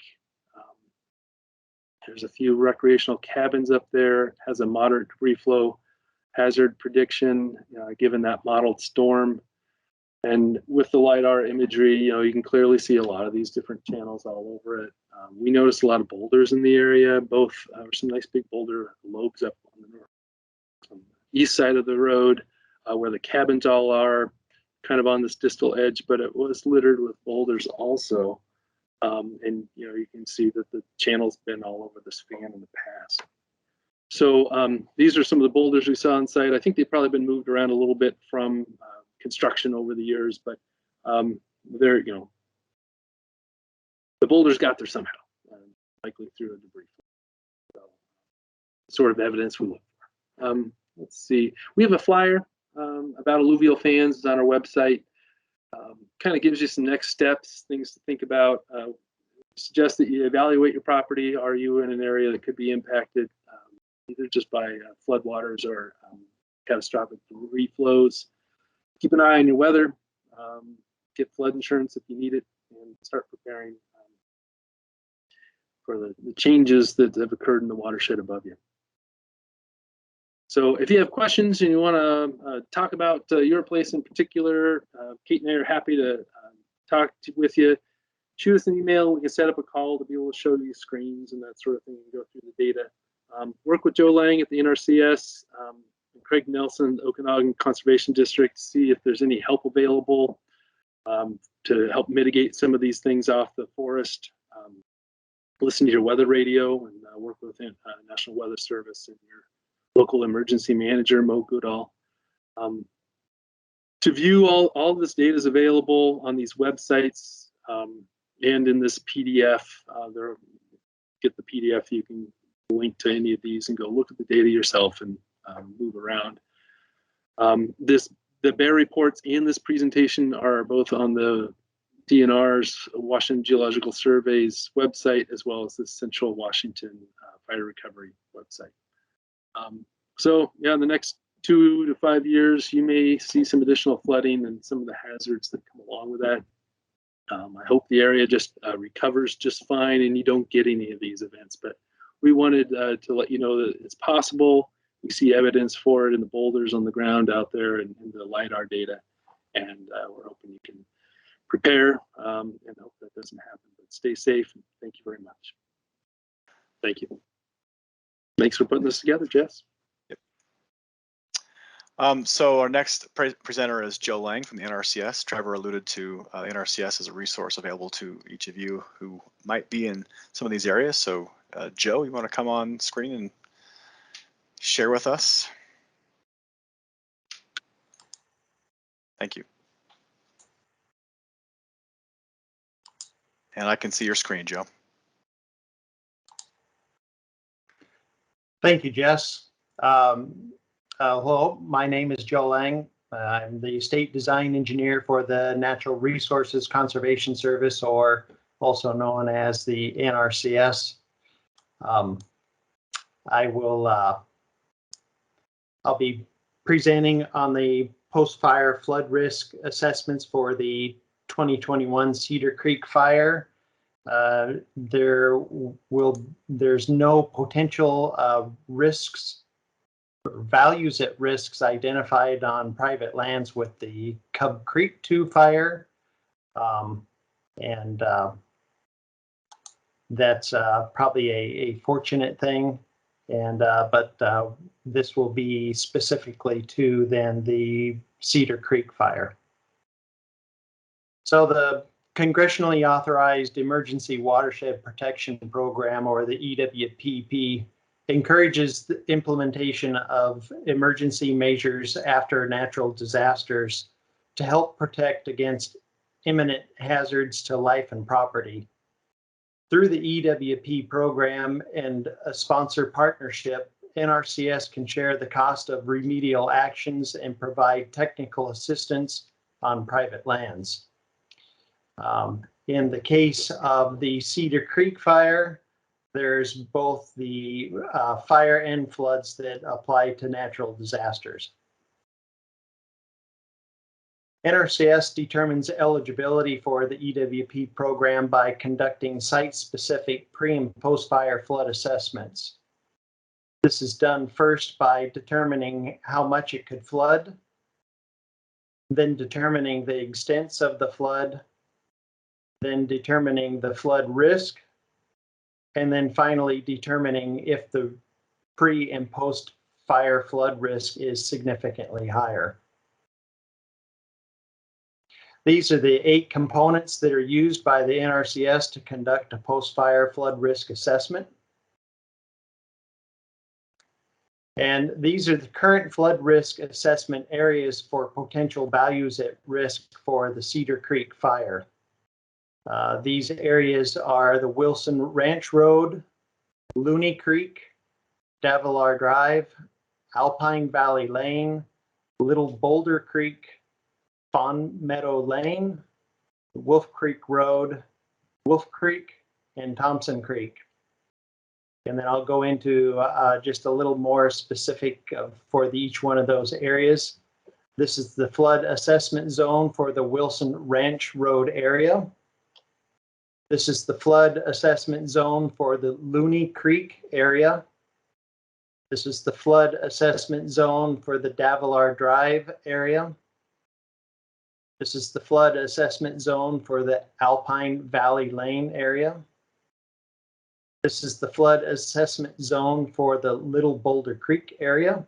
There's a few recreational cabins up there. It has a moderate debris flow hazard prediction, given that modeled storm. And with the LiDAR imagery, you can clearly see a lot of these different channels all over it. We noticed a lot of boulders in the area, both some nice big boulder lobes up on the north, east side of the road, where the cabins all are, kind of on this distal edge, but it was littered with boulders also. And you can see that the channel's been all over this fan in the past. So these are some of the boulders we saw on site. I think they've probably been moved around a little bit from construction over the years, but they're, the boulders got there somehow, likely through a debris. So, sort of evidence we look for. Let's see. We have a flyer about alluvial fans. It's on our website. Kind of gives you some next steps, things to think about. Suggest that you evaluate your property. Are you in an area that could be impacted either just by floodwaters or catastrophic debris flows? Keep an eye on your weather. Get flood insurance if you need it, and start preparing for the changes that have occurred in the watershed above you. So if you have questions and you want to talk about your place in particular, Kate and I are happy to talk with you. Shoot us an email. We can set up a call to be able to show you screens and that sort of thing and go through the data. Work with Joe Lange at the NRCS. Craig Nelson, Okanogan Conservation District, see if there's any help available to help mitigate some of these things off the forest. Listen to your weather radio and work with National Weather Service and your local emergency manager, Mo Goodall. To view all this data is available on these websites and in this PDF. Get the PDF, you can link to any of these and go look at the data yourself and move around. The bear reports and this presentation are both on the DNR's Washington Geological Survey's website, as well as the Central Washington Fire Recovery website. So yeah, in the next 2 to 5 years, you may see some additional flooding and some of the hazards that come along with that. I hope the area just recovers just fine and you don't get any of these events, but we wanted to let you know that it's possible. We see evidence for it in the boulders on the ground out there and in the LiDAR data, and we're hoping you can prepare and hope that doesn't happen. But stay safe, and thank you very much. Thank you. Thanks for putting this together, Jess. So our next presenter is Joe Lange from the NRCS. Trevor alluded to NRCS as a resource available to each of you who might be in some of these areas. So Joe, you want to come on screen and share with us? Thank you. And I can see your screen, Joe. Thank you, Jess. Hello, my name is Joe Lange. I'm the State Design Engineer for the Natural Resources Conservation Service, or also known as the NRCS. I'll be presenting on the post-fire flood risk assessments for the 2021 Cedar Creek fire. There's no potential risks or values at risks identified on private lands with the Cub Creek 2 fire. That's probably a fortunate thing. But this will be specifically to then the Cedar Creek fire. So the congressionally authorized Emergency Watershed Protection Program, or the EWPP, encourages the implementation of emergency measures after natural disasters to help protect against imminent hazards to life and property. Through the EWP program and a sponsor partnership, NRCS can share the cost of remedial actions and provide technical assistance on private lands. In the case of the Cedar Creek fire, there's both the fire and floods that apply to natural disasters. NRCS determines eligibility for the EWP program by conducting site-specific pre- and post-fire flood assessments. This is done first by determining how much it could flood, then determining the extents of the flood, then determining the flood risk, and then finally determining if the pre- and post-fire flood risk is significantly higher. These are the 8 components that are used by the NRCS to conduct a post-fire flood risk assessment. And these are the current flood risk assessment areas for potential values at risk for the Cedar Creek fire. These areas are the Wilson Ranch Road, Looney Creek, Davilar Drive, Alpine Valley Lane, Little Boulder Creek, Fawn Meadow Lane, Wolf Creek Road, Wolf Creek, and Thompson Creek. And then I'll go into just a little more specific for each one of those areas. This is the flood assessment zone for the Wilson Ranch Road area. This is the flood assessment zone for the Looney Creek area. This is the flood assessment zone for the Davilar Drive area. This is the flood assessment zone for the Alpine Valley Lane area. This is the flood assessment zone for the Little Boulder Creek area.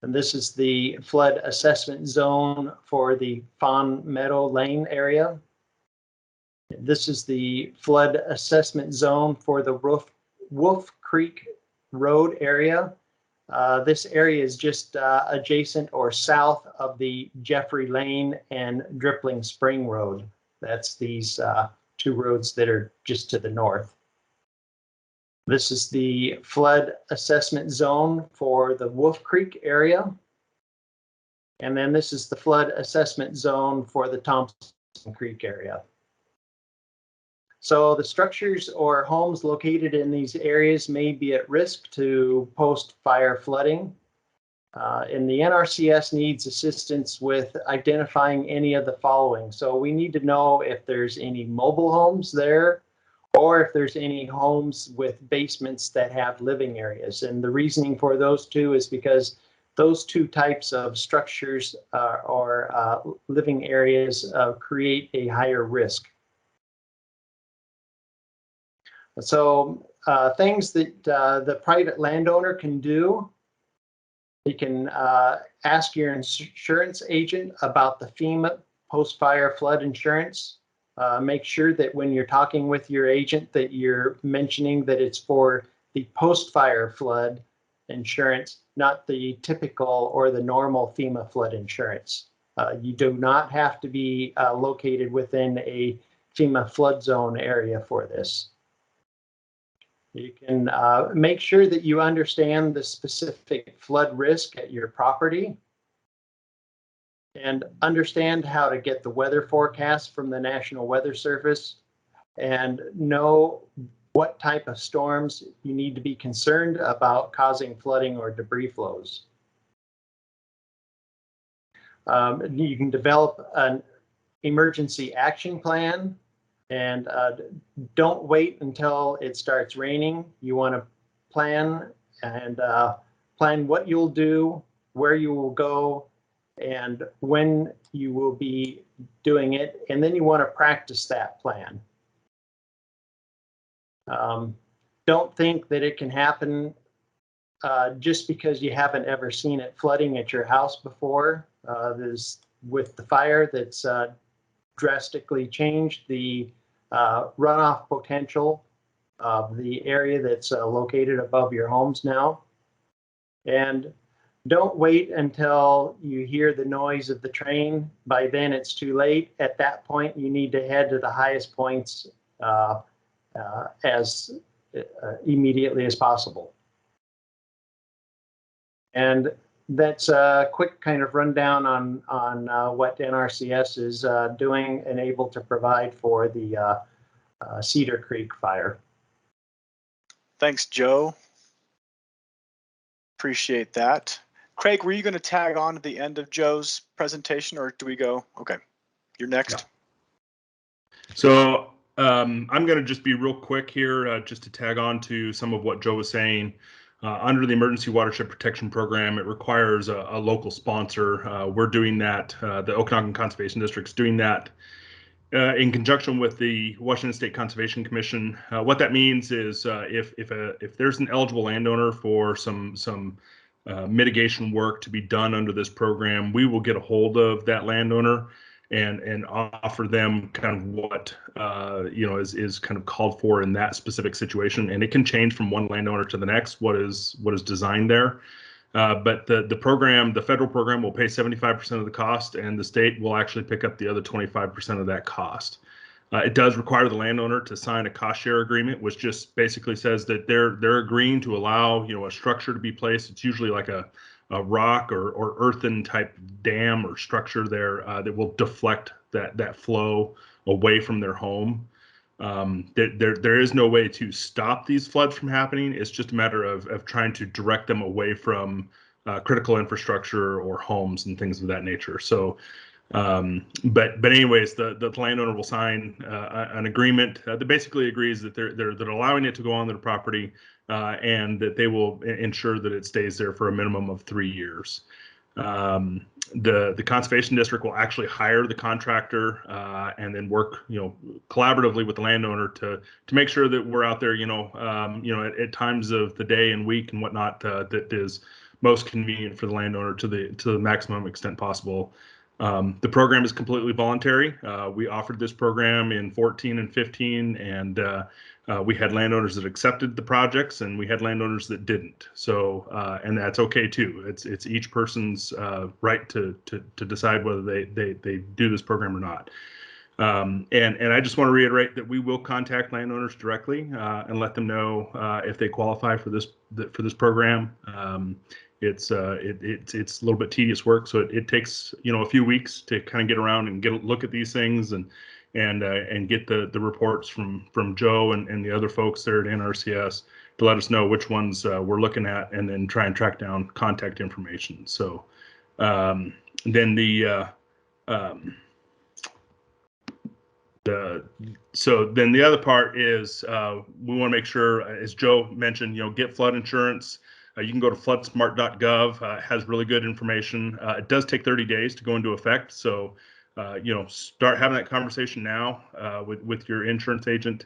And this is the flood assessment zone for the Fawn Meadow Lane area. This is the flood assessment zone for the Wolf Creek Road area. This area is just adjacent or south of the Jeffrey Lane and Drippling Spring Road. That's these two roads that are just to the north. This is the flood assessment zone for the Wolf Creek area. And then this is the flood assessment zone for the Thompson Creek area. So the structures or homes located in these areas may be at risk to post-fire flooding. And the NRCS needs assistance with identifying any of the following. So we need to know if there's any mobile homes there, or if there's any homes with basements that have living areas. And the reasoning for those two is because those two types of structures or living areas create a higher risk. So things that the private landowner can do, you can ask your insurance agent about the FEMA post-fire flood insurance. Make sure that when you're talking with your agent that you're mentioning that it's for the post-fire flood insurance, not the typical or the normal FEMA flood insurance. You do not have to be located within a FEMA flood zone area for this. You can make sure that you understand the specific flood risk at your property and understand how to get the weather forecast from the National Weather Service and know what type of storms you need to be concerned about causing flooding or debris flows. You can develop an emergency action plan, and don't wait until it starts raining. You want to plan and plan what you'll do, where you will go, and when you will be doing it. And then you want to practice that plan. Don't think that it can happen just because you haven't ever seen it flooding at your house before. With the fire that's drastically changed the runoff potential of the area that's located above your homes now. And don't wait until you hear the noise of the train. By then it's too late. At that point, you need to head to the highest points as immediately as possible. And that's a quick kind of rundown on what NRCS is doing and able to provide for the Cedar Creek fire. Thanks, Joe. Appreciate that. Craig, were you going to tag on to the end of Joe's presentation, or do we go? Okay, you're next. Yeah. So I'm going to just be real quick here, just to tag on to some of what Joe was saying. Under the Emergency Watershed Protection Program, it requires a local sponsor. We're doing that. The Okanogan Conservation District's doing that in conjunction with the Washington State Conservation Commission. What that means is if there's an eligible landowner for some mitigation work to be done under this program, we will get a hold of that landowner and offer them kind of what is kind of called for in that specific situation. And it can change from one landowner to the next, what is designed there. But the program, the federal program, will pay 75% of the cost, and the state will actually pick up the other 25% of that cost. It does require the landowner to sign a cost share agreement, which just basically says that they're agreeing to allow a structure to be placed. It's usually like a rock or earthen type dam or structure there that will deflect that flow away from their home. There is no way to stop these floods from happening. It's just a matter of trying to direct them away from critical infrastructure or homes and things of that nature. So, but anyways, the landowner will sign an agreement that basically agrees that they're allowing it to go on their property, and that they will ensure that it stays there for a minimum of 3 years. The conservation district will actually hire the contractor and then work collaboratively with the landowner to make sure that we're out there at times of the day and week and whatnot that is most convenient for the landowner to the maximum extent possible. The program is completely voluntary. We offered this program in 14 and 15, and we had landowners that accepted the projects, and we had landowners that didn't. So, and that's okay too. It's each person's right to decide whether they do this program or not. And I just want to reiterate that we will contact landowners directly and let them know if they qualify for this program. It's a little bit tedious work, so it takes a few weeks to kind of get around and get a look at these things and get the reports from Joe and the other folks there at NRCS to let us know which ones we're looking at, and then try and track down contact information. So then the other part is we want to make sure, as Joe mentioned, get flood insurance. You can go to floodsmart.gov. It has really good information. It does take 30 days to go into effect, so start having that conversation now with your insurance agent.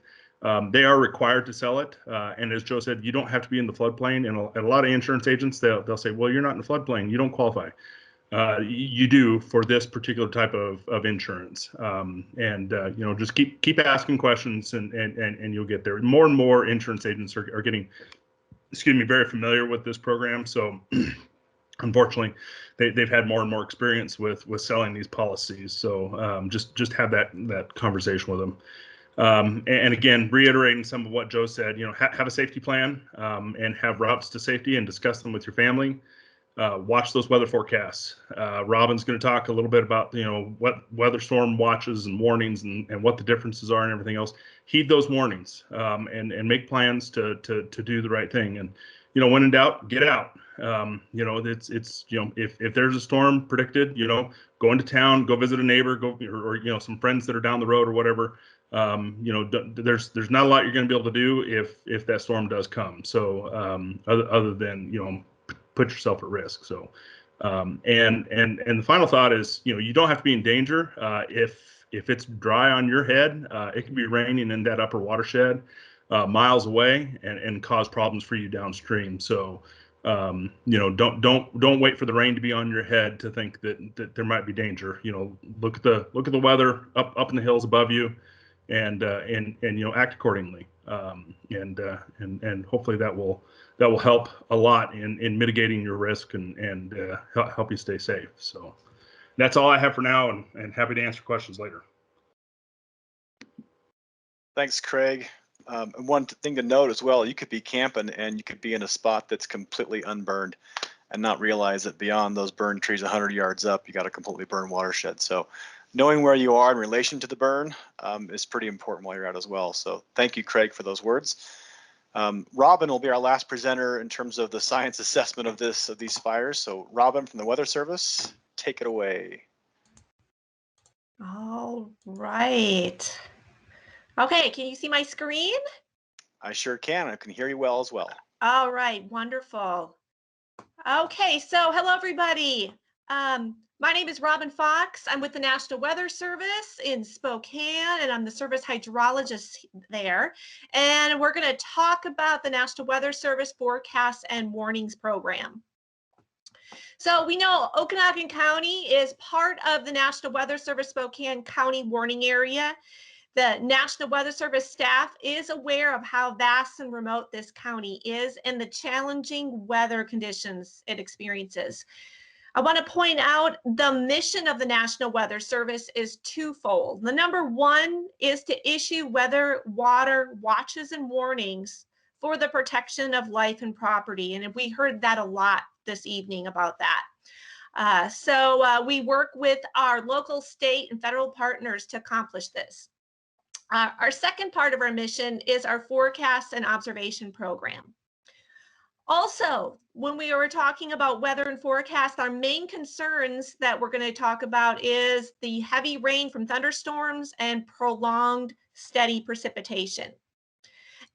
They are required to sell it, and as Joe said, you don't have to be in the floodplain. And a lot of insurance agents, they'll say, well, you're not in the floodplain, you don't qualify. You do for this particular type of insurance, just keep asking questions, and you'll get there. More and more insurance agents are getting, very familiar with this program. So unfortunately, they've had more and more experience with selling these policies. So just have that conversation with them. And again, reiterating some of what Joe said, have a safety plan and have routes to safety, and discuss them with your family. Watch those weather forecasts. Robin's going to talk a little bit about what weather storm watches and warnings and what the differences are and everything else. Heed those warnings and make plans to do the right thing. And when in doubt, get out. If there's a storm predicted, go into town, go visit a neighbor, or some friends that are down the road or whatever. There's not a lot you're going to be able to do if that storm does come. So other than put yourself at risk. So and the final thought is you don't have to be in danger if it's dry on your head. It can be raining in that upper watershed miles away and cause problems for you downstream. So don't wait for the rain to be on your head to think that there might be danger. Look at the weather up in the hills above you, and act accordingly. And hopefully that will help a lot in mitigating your risk and help you stay safe. So that's all I have for now, and happy to answer questions later. Thanks, Craig. And one thing to note as well, you could be camping and you could be in a spot that's completely unburned and not realize that beyond those burned trees 100 yards up, you got a completely burned watershed. So knowing where you are in relation to the burn is pretty important while you're out as well. So thank you, Craig, for those words. Robin will be our last presenter in terms of the science assessment of these fires. So Robin from the Weather Service, take it away. All right. Okay, can you see my screen? I sure can. I can hear you well as well. All right, wonderful. Okay, so hello everybody. My name is Robin Fox. I'm with the National Weather Service in Spokane, and I'm the service hydrologist there. And we're going to talk about the National Weather Service forecasts and warnings program. So we know Okanogan County is part of the National Weather Service Spokane County warning area. The National Weather Service staff is aware of how vast and remote this county is and the challenging weather conditions it experiences. I want to point out the mission of the National Weather Service is twofold. The number one is to issue weather, water watches and warnings for the protection of life and property. And we heard that a lot this evening about that. So we work with our local, state, and federal partners to accomplish this. Our second part of our mission is our forecast and observation program. Also, when we were talking about weather and forecast, our main concerns that we're going to talk about is the heavy rain from thunderstorms and prolonged steady precipitation.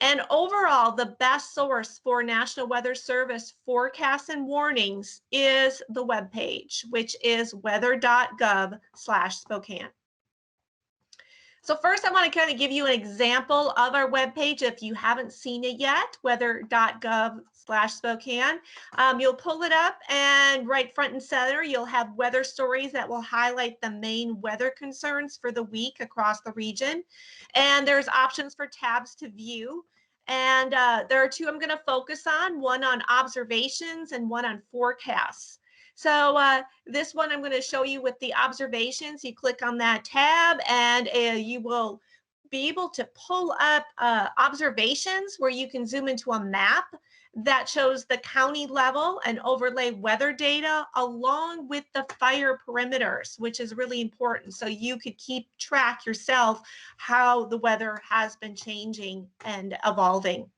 And overall, the best source for National Weather Service forecasts and warnings is the webpage, which is weather.gov/Spokane. So first, I want to kind of give you an example of our webpage if you haven't seen it yet, weather.gov/Spokane. You'll pull it up, and right front and center, you'll have weather stories that will highlight the main weather concerns for the week across the region. And there's options for tabs to view. And there are two I'm going to focus on, one on observations and one on forecasts. So this one I'm going to show you with the observations. You click on that tab and you will be able to pull up observations where you can zoom into a map that shows the county level and overlay weather data along with the fire perimeters, which is really important. So you could keep track yourself how the weather has been changing and evolving.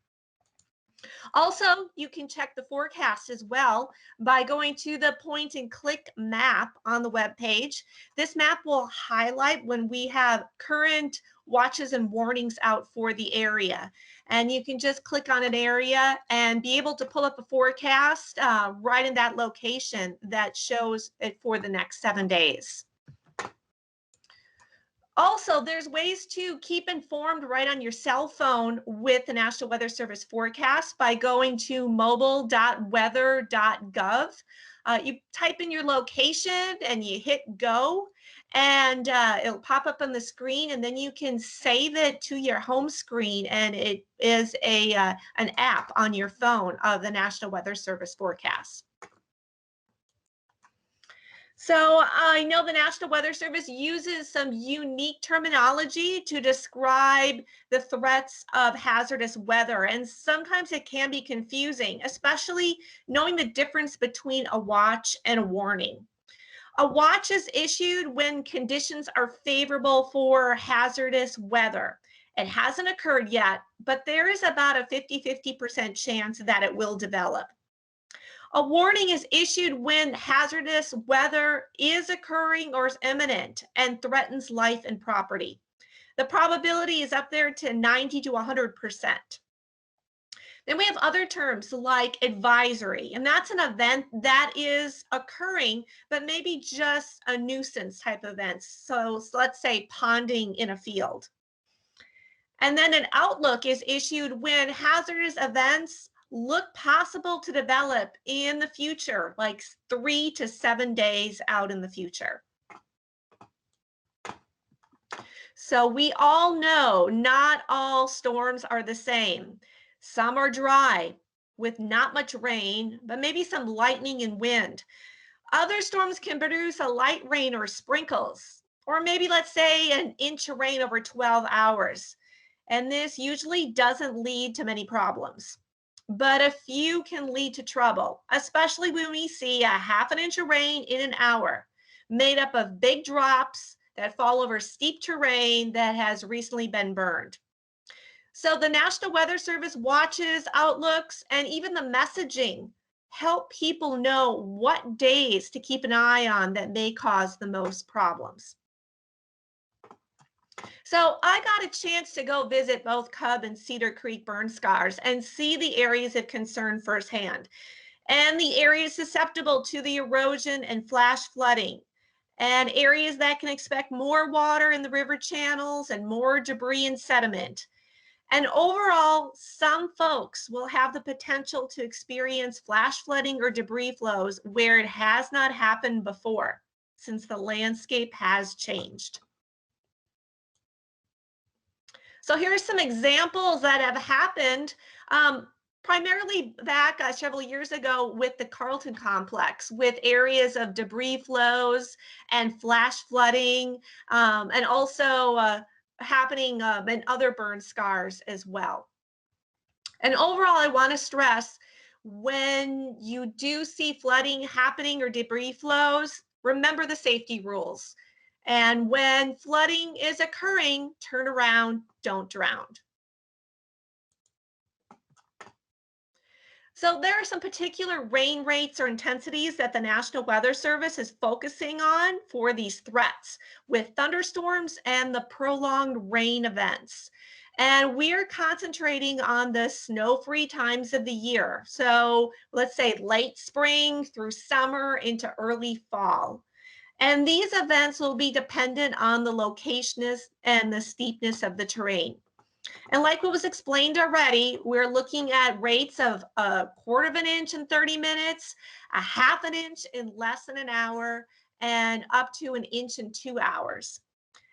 Also, you can check the forecast as well by going to the point and click map on the web page. This map will highlight when we have current watches and warnings out for the area. And you can just click on an area and be able to pull up a forecast right in that location that shows it for the next 7 days. Also, there's ways to keep informed right on your cell phone with the National Weather Service forecast by going to mobile.weather.gov. You type in your location and you hit go, and it'll pop up on the screen, and then you can save it to your home screen, and it is an app on your phone of the National Weather Service forecast. So I know the National Weather Service uses some unique terminology to describe the threats of hazardous weather, and sometimes it can be confusing, especially knowing the difference between a watch and a warning. A watch is issued when conditions are favorable for hazardous weather. It hasn't occurred yet, but there is about a 50-50% chance that it will develop. A warning is issued when hazardous weather is occurring or is imminent and threatens life and property. The probability is up there to 90 to 100%. Then we have other terms like advisory, and that's an event that is occurring, but maybe just a nuisance type event. So let's say ponding in a field. And then an outlook is issued when hazardous events look possible to develop in the future, like 3 to 7 days out in the future. So we all know not all storms are the same. Some are dry with not much rain, but maybe some lightning and wind. Other storms can produce a light rain or sprinkles, or maybe let's say an inch of rain over 12 hours. And this usually doesn't lead to many problems. But a few can lead to trouble, especially when we see a ½ inch of rain in an hour, made up of big drops that fall over steep terrain that has recently been burned. So the National Weather Service watches, outlooks, and even the messaging help people know what days to keep an eye on that may cause the most problems. So I got a chance to go visit both Cub and Cedar Creek burn scars and see the areas of concern firsthand, and the areas susceptible to the erosion and flash flooding, and areas that can expect more water in the river channels and more debris and sediment. And overall, some folks will have the potential to experience flash flooding or debris flows where it has not happened before, since the landscape has changed. So here are some examples that have happened, primarily back several years ago with the Carlton complex, with areas of debris flows and flash flooding, and also happening in other burn scars as well. And overall, I want to stress, when you do see flooding happening or debris flows, remember the safety rules. And when flooding is occurring, turn around, don't drown. So there are some particular rain rates or intensities that the National Weather Service is focusing on for these threats with thunderstorms and the prolonged rain events. And we're concentrating on the snow-free times of the year. So let's say late spring through summer into early fall. And these events will be dependent on the location and the steepness of the terrain. And like what was explained already, we're looking at rates of 1/4 of an inch in 30 minutes, 1/2 an inch in less than an hour, and up to an inch in 2 hours.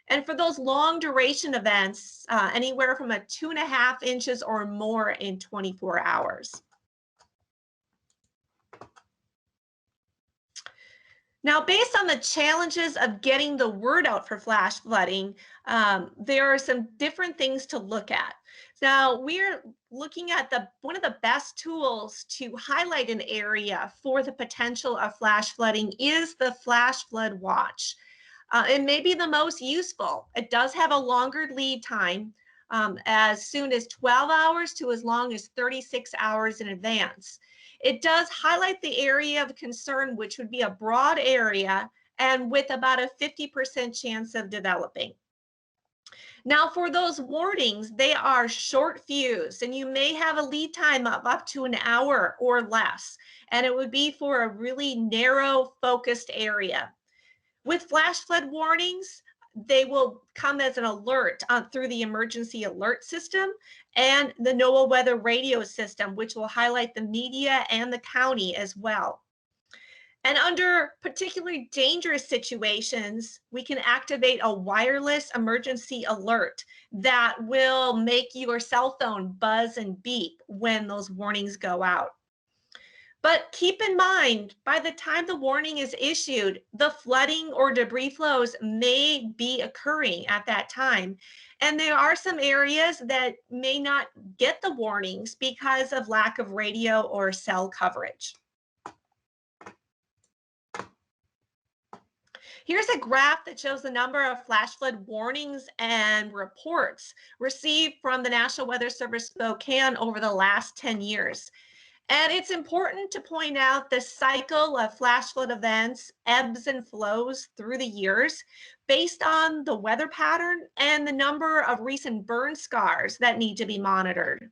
And for those long duration events, anywhere from 2.5 inches or more in 24 hours. Now, based on the challenges of getting the word out for flash flooding, there are some different things to look at. Now, we're looking at one of the best tools to highlight an area for the potential of flash flooding is the Flash Flood Watch. It may be the most useful. It does have a longer lead time, as soon as 12 hours to as long as 36 hours in advance. It does highlight the area of concern, which would be a broad area and with about a 50% chance of developing. Now, for those warnings, they are short fused, and you may have a lead time of up to an hour or less, and it would be for a really narrow focused area. With flash flood warnings, they will come as an alert through the emergency alert system and the NOAA weather radio system, which will highlight the media and the county as well. And under particularly dangerous situations, we can activate a wireless emergency alert that will make your cell phone buzz and beep when those warnings go out. But keep in mind, by the time the warning is issued, the flooding or debris flows may be occurring at that time. And there are some areas that may not get the warnings because of lack of radio or cell coverage. Here's a graph that shows the number of flash flood warnings and reports received from the National Weather Service Spokane over the last 10 years. And it's important to point out the cycle of flash flood events ebbs and flows through the years based on the weather pattern and the number of recent burn scars that need to be monitored.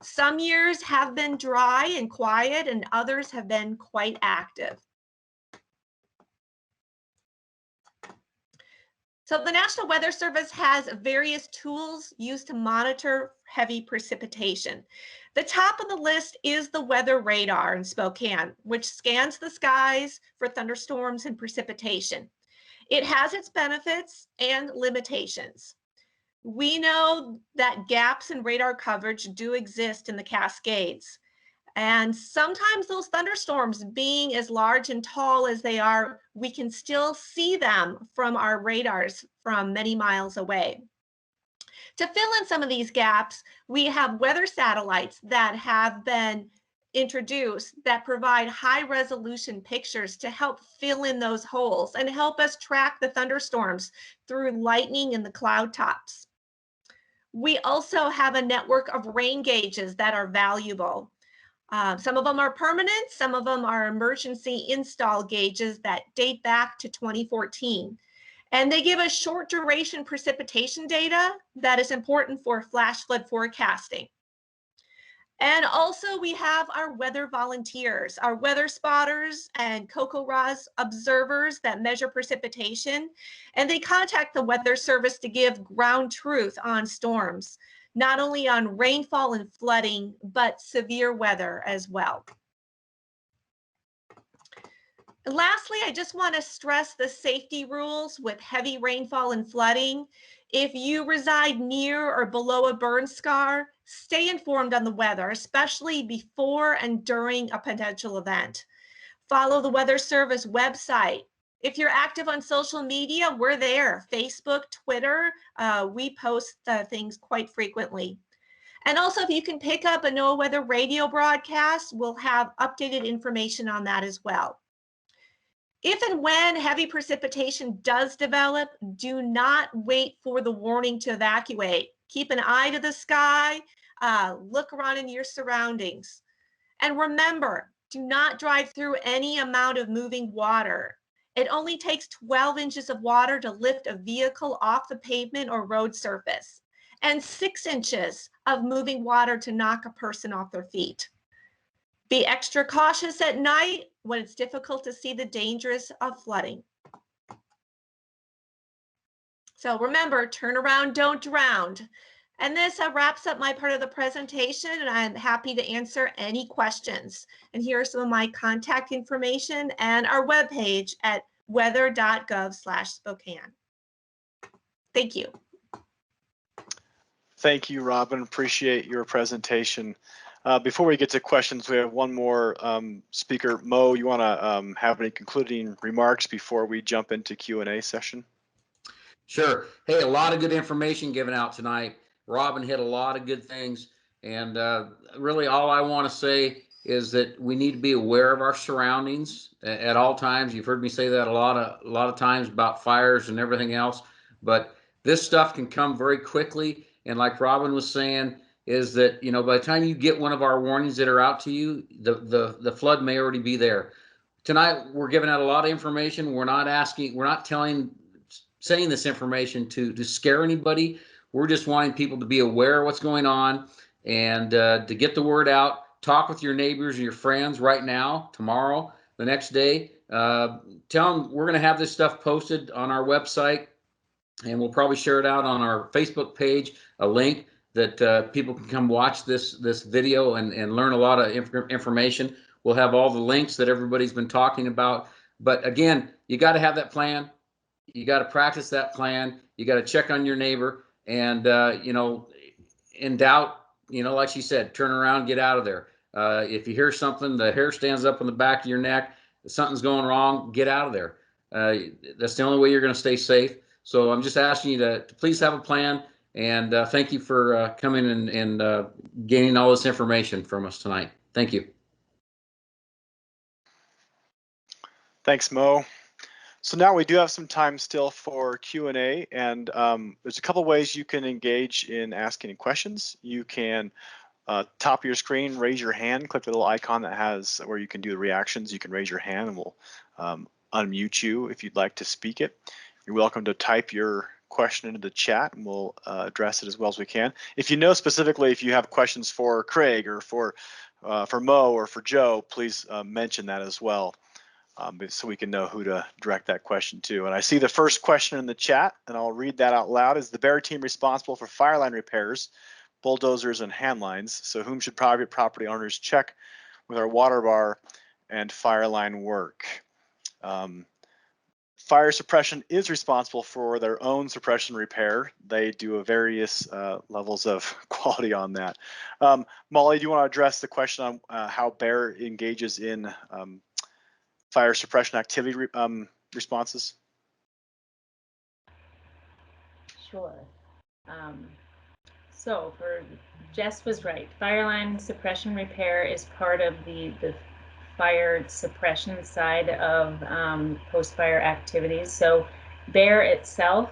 Some years have been dry and quiet, and others have been quite active. So the National Weather Service has various tools used to monitor heavy precipitation. The top of the list is the weather radar in Spokane, which scans the skies for thunderstorms and precipitation. It has its benefits and limitations. We know that gaps in radar coverage do exist in the Cascades. And sometimes those thunderstorms, being as large and tall as they are, we can still see them from our radars from many miles away. To fill in some of these gaps, we have weather satellites that have been introduced that provide high resolution pictures to help fill in those holes and help us track the thunderstorms through lightning in the cloud tops. We also have a network of rain gauges that are valuable. Some of them are permanent, some of them are emergency install gauges that date back to 2014. And they give us short duration precipitation data that is important for flash flood forecasting. And also we have our weather volunteers, our weather spotters and CoCoRaHS observers that measure precipitation. And they contact the Weather Service to give ground truth on storms, not only on rainfall and flooding, but severe weather as well. And lastly, I just want to stress the safety rules with heavy rainfall and flooding. If you reside near or below a burn scar, stay informed on the weather, especially before and during a potential event. Follow the Weather Service website. If you're active on social media, we're there. Facebook, Twitter, we post things quite frequently. And also, if you can pick up a NOAA weather radio broadcast, we'll have updated information on that as well. If and when heavy precipitation does develop, do not wait for the warning to evacuate. Keep an eye to the sky, look around in your surroundings. And remember, do not drive through any amount of moving water. It only takes 12 inches of water to lift a vehicle off the pavement or road surface, and 6 inches of moving water to knock a person off their feet. Be extra cautious at night when it's difficult to see the dangers of flooding. So remember, turn around, don't drown. And this wraps up my part of the presentation, and I'm happy to answer any questions. And here are some of my contact information and our webpage at weather.gov/Spokane. Thank you. Thank you, Robin. Appreciate your presentation. Before we get to questions, we have one more speaker. Mo, you want to have any concluding remarks before we jump into Q&A session? Sure. Hey, a lot of good information given out tonight. Robin hit a lot of good things. And really all I want to say is that we need to be aware of our surroundings at all times. You've heard me say that a lot of times about fires and everything else. But this stuff can come very quickly. And like Robin was saying, is that, you know, by the time you get one of our warnings that are out to you, the flood may already be there. Tonight, we're giving out a lot of information. We're not saying this information to scare anybody. We're just wanting people to be aware of what's going on and to get the word out. Talk with your neighbors and your friends right now, tomorrow, the next day. Tell them we're going to have this stuff posted on our website, and we'll probably share it out on our Facebook page, a link that people can come watch this video and learn a lot of information. We'll have all the links that everybody's been talking about. But again, you got to have that plan. You got to practice that plan. You got to check on your neighbor, and you know, in doubt, you know, like she said, turn around, get out of there. If you hear something, the hair stands up on the back of your neck, something's going wrong, get out of there. That's the only way you're going to stay safe. So I'm just asking you to please have a plan, and thank you for coming and gaining all this information from us tonight. Thank you. Thanks, Mo. So now we do have some time still for Q&A, and there's a couple ways you can engage in asking questions. You can top of your screen, raise your hand, click the little icon that has where you can do the reactions. You can raise your hand and we'll unmute you if you'd like to speak it. You're welcome to type your question into the chat and we'll address it as well as we can. If you know specifically if you have questions for Craig or for Mo or for Joe, please mention that as well. So we can know who to direct that question to. And I see the first question in the chat, and I'll read that out loud. Is the Bear team responsible for fire line repairs, bulldozers, and hand lines? So whom should private property owners check with our water bar and fire line work? Fire suppression is responsible for their own suppression repair. They do a various levels of quality on that. Molly, do you want to address the question on how Bear engages in fire suppression activity responses? Sure. So Jess was right. Fire line suppression repair is part of the fire suppression side of post-fire activities. So Bear itself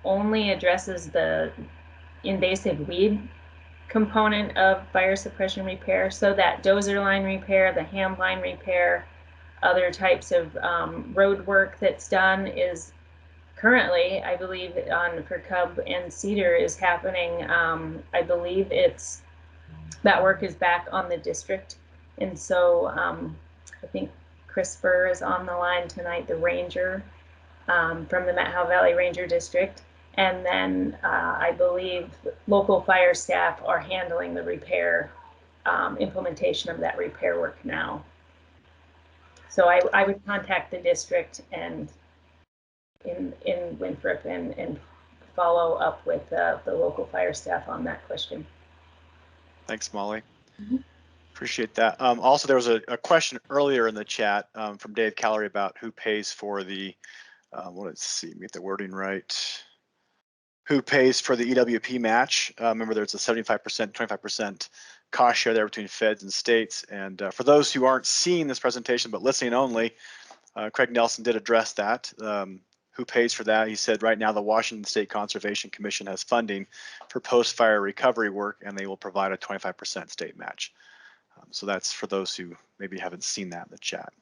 only addresses the invasive weed component of fire suppression repair. So that dozer line repair, the hand line repair, other types of road work that's done is currently, I believe, on Creek-Cub and Cedar is happening. I believe that work is back on the district. And so I think Chris Burr is on the line tonight, the ranger from the Met Howe Valley Ranger District. And then I believe local fire staff are handling the repair, implementation of that repair work now. So I would contact the district and in Winthrop and follow up with the local fire staff on that question. Let's Molly. Appreciate that. Also, there was a question earlier in the chat from Dave Callery about who pays for the, let's see, get the wording right. Who pays for the EWP match? Remember, there's a 75%, 25% cost share there between feds and states. And for those who aren't seeing this presentation but listening only, Craig Nelson did address that. Who pays for that? He said right now the Washington State Conservation Commission has funding for post-fire recovery work, and they will provide a 25% state match. So that's for those who maybe haven't seen that in the chat.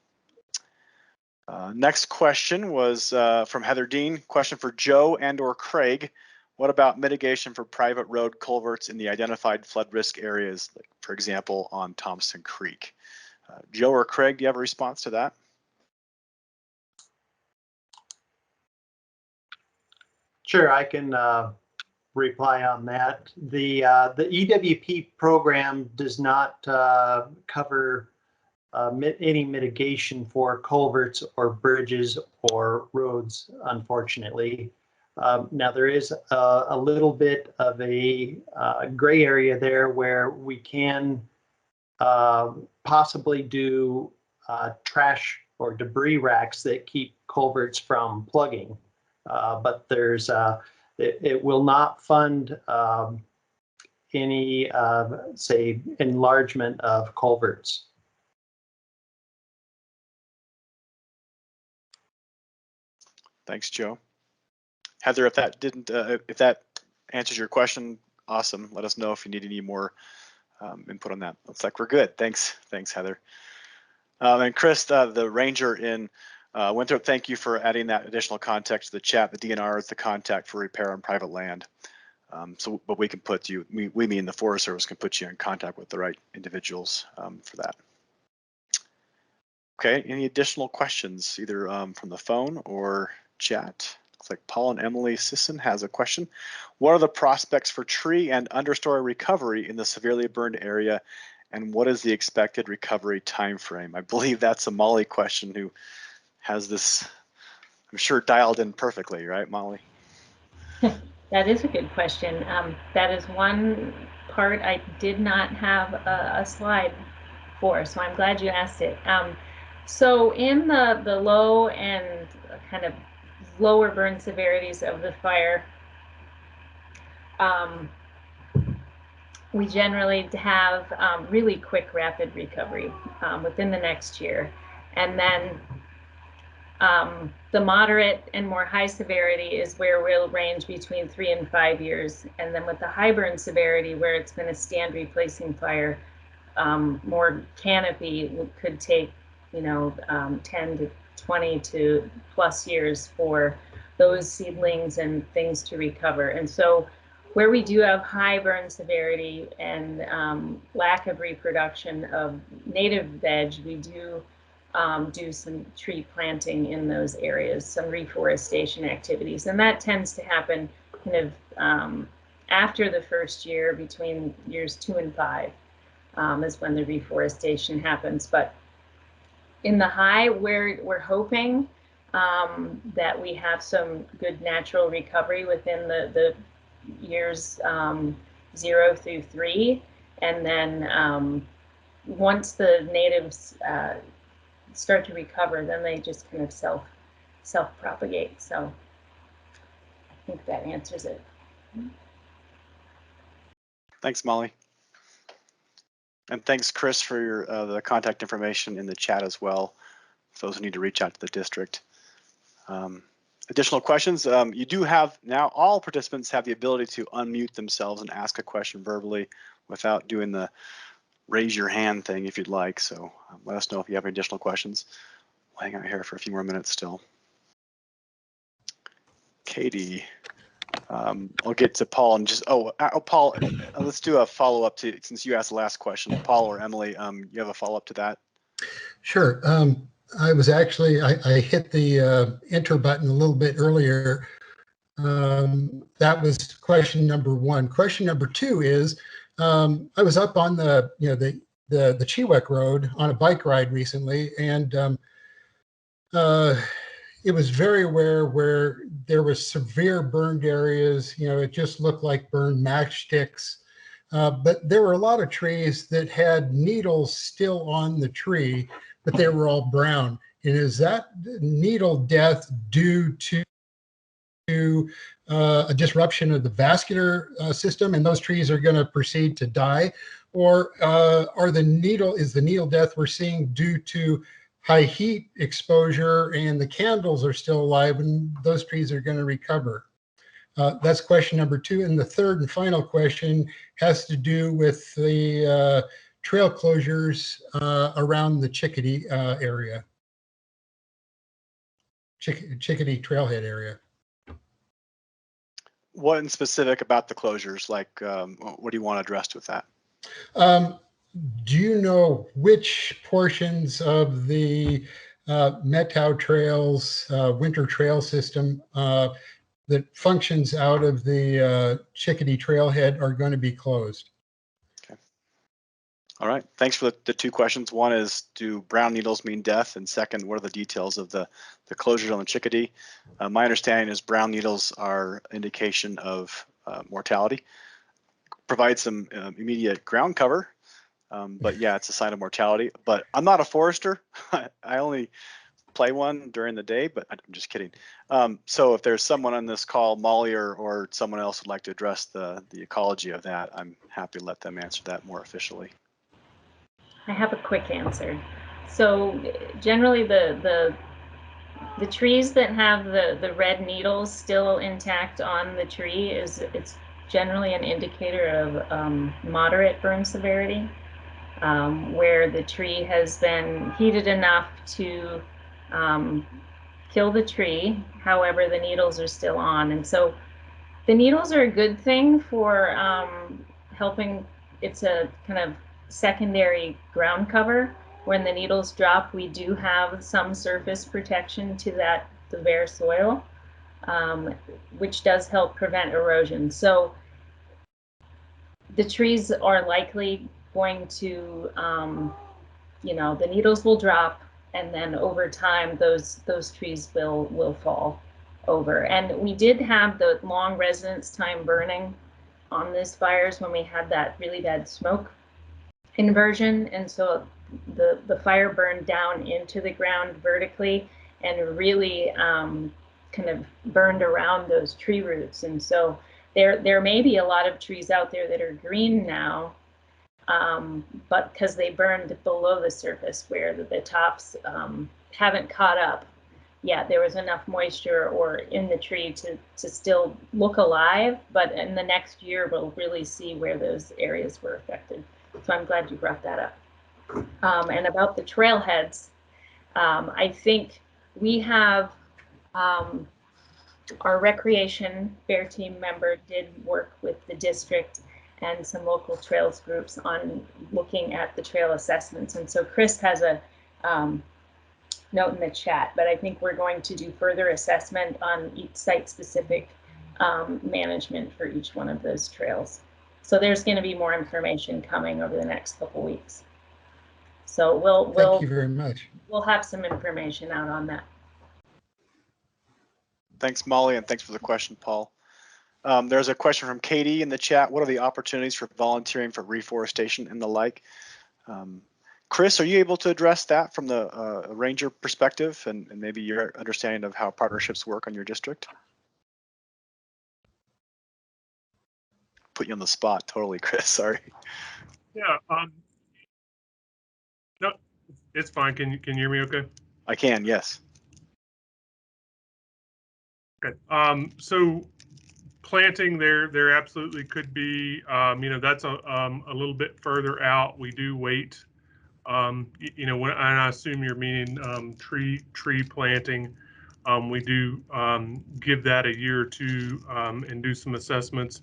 Next question was from Heather Dean. Question for Joe and or Craig. What about mitigation for private road culverts in the identified flood risk areas, like, for example, on Thompson Creek? Joe or Craig, do you have a response to that? Sure, I can reply on that. The EWP program does not cover any mitigation for culverts or bridges or roads, unfortunately. Now there is a little bit of a gray area there where we can possibly do trash or debris racks that keep culverts from plugging. But there's it will not fund any say enlargement of culverts. Thanks, Joe. Heather, if that didn't, if that answers your question, awesome. Let us know if you need any more input on that. Looks like we're good. Thanks, Heather. And Chris, the ranger in Winthrop, thank you for adding that additional context to the chat. The DNR is the contact for repair on private land. But we can put you, we mean the Forest Service can put you in contact with the right individuals for that. Okay, any additional questions, either from the phone or chat? Looks like Paul and Emily Sisson has a question. What are the prospects for tree and understory recovery in the severely burned area, and what is the expected recovery time frame? I believe that's a Molly question who has this, I'm sure, dialed in perfectly, right, Molly? That is a good question. That is one part I did not have a slide for, so I'm glad you asked it. So in the low and kind of lower burn severities of the fire, we generally have really quick, rapid recovery within the next year. And then the moderate and more high severity is where we'll range between 3 and 5 years. And then with the high burn severity, where it's been a stand replacing fire, more canopy could take, 10 to 20 to plus years for those seedlings and things to recover. And so where we do have high burn severity and lack of reproduction of native veg, we do do some tree planting in those areas, some reforestation activities. And that tends to happen kind of after the first year, between years 2 and 5 is when the reforestation happens. But in the high, we're hoping that we have some good natural recovery within the years 0 through 3. And then once the natives start to recover, then they just kind of self-propagate. So I think that answers it. Thanks, Molly. And thanks, Chris, for your the contact information in the chat as well, for those who need to reach out to the district. Additional questions, you do have now, all participants have the ability to unmute themselves and ask a question verbally without doing the raise your hand thing if you'd like. So let us know if you have any additional questions. We'll hang out here for a few more minutes still. Katie, I'll get to Paul and just, Paul, let's do a follow-up to, since you asked the last question. Paul or Emily, you have a follow-up to that? Sure. I was actually, I hit the enter button a little bit earlier. That was question number 1. Question number 2 is, I was up on the Chewek Road on a bike ride recently, and it was very aware where there was severe burned areas. It just looked like burned matchsticks. But there were a lot of trees that had needles still on the tree, but they were all brown. And is that needle death due to a disruption of the vascular system, and those trees are going to proceed to die? Or is the needle death we're seeing due to high heat exposure and the candles are still alive and those trees are going to recover? That's question number 2. And the third and final question has to do with the trail closures around the Chickadee area, Chickadee trailhead area. What in specific about the closures? Like, what do you want addressed with that? Do you know which portions of the Methow Trails winter trail system that functions out of the Chickadee trailhead are going to be closed. Okay. All right. Thanks for the two questions. One is, do brown needles mean death? And second, what are the details of the closures on the Chickadee? My understanding is brown needles are indication of mortality. Provide some immediate ground cover, but yeah, it's a sign of mortality. But I'm not a forester. I only play one during the day, but I'm just kidding. So if there's someone on this call, Molly or someone else would like to address the ecology of that, I'm happy to let them answer that more officially. I have a quick answer. So generally the trees that have the red needles still intact on the tree it's generally an indicator of moderate burn severity, where the tree has been heated enough to kill the tree. However, the needles are still on. And so the needles are a good thing for helping. It's a kind of secondary ground cover. When the needles drop, we do have some surface protection to the bare soil, which does help prevent erosion. So the trees are likely going to, the needles will drop, and then over time those trees will fall over. And we did have the long residence time burning on these fires when we had that really bad smoke inversion, and so the fire burned down into the ground vertically and really kind of burned around those tree roots. And so there may be a lot of trees out there that are green now, but because they burned below the surface where the tops haven't caught up yet. There was enough moisture or in the tree to still look alive, but in the next year we'll really see where those areas were affected. So I'm glad you brought that up. And about the trailheads, I think we have our recreation fair team member did work with the district and some local trails groups on looking at the trail assessments. And so Chris has a note in the chat, but I think we're going to do further assessment on each site-specific management for each one of those trails. So there's going to be more information coming over the next couple weeks. So Thank you very much. We'll have some information out on that. Thanks, Molly, and thanks for the question, Paul. There's a question from Katie in the chat. What are the opportunities for volunteering for reforestation and the like? Chris, are you able to address that from the ranger perspective and maybe your understanding of how partnerships work on your district? Put you on the spot totally, Chris, sorry. Yeah, no, it's fine. Can you hear me okay? I can, yes. Okay, so planting there absolutely could be, that's a little bit further out. We do wait, when, and I assume you're meaning tree planting. We do give that a year or two and do some assessments.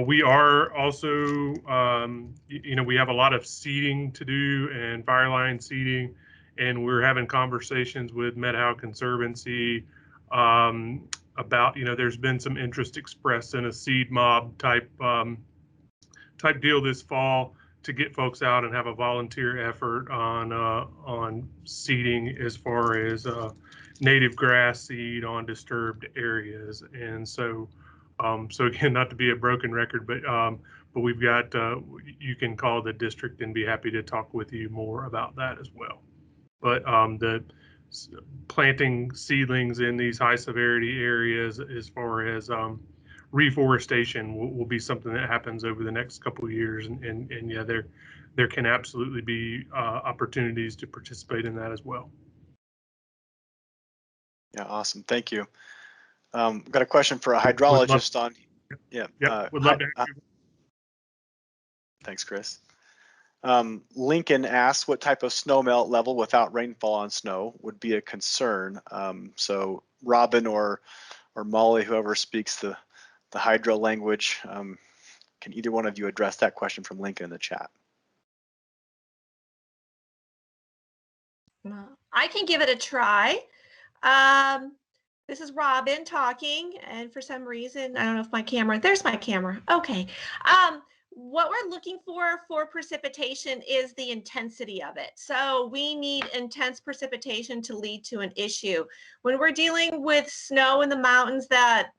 We are also, we have a lot of seeding to do and fire line seeding, and we're having conversations with Meadow Conservancy about, there's been some interest expressed in a seed mob type deal this fall to get folks out and have a volunteer effort on seeding as far as native grass seed on disturbed areas. And so again, not to be a broken record, but we've got, you can call the district and be happy to talk with you more about that as well. But the planting seedlings in these high severity areas as far as reforestation will be something that happens over the next couple of years. And yeah, there can absolutely be opportunities to participate in that as well. Yeah, awesome. Thank you. Got a question for a hydrologist on. Yeah. Would love to have you. Thanks, Chris. Lincoln asks what type of snow melt level without rainfall on snow would be a concern. So Robin or Molly, whoever speaks the hydro language, can either one of you address that question from Lincoln in the chat? I can give it a try. This is Robin talking, and for some reason, I don't know if my camera, there's my camera. Okay. What we're looking for precipitation is the intensity of it. So we need intense precipitation to lead to an issue. When we're dealing with snow in the mountains, that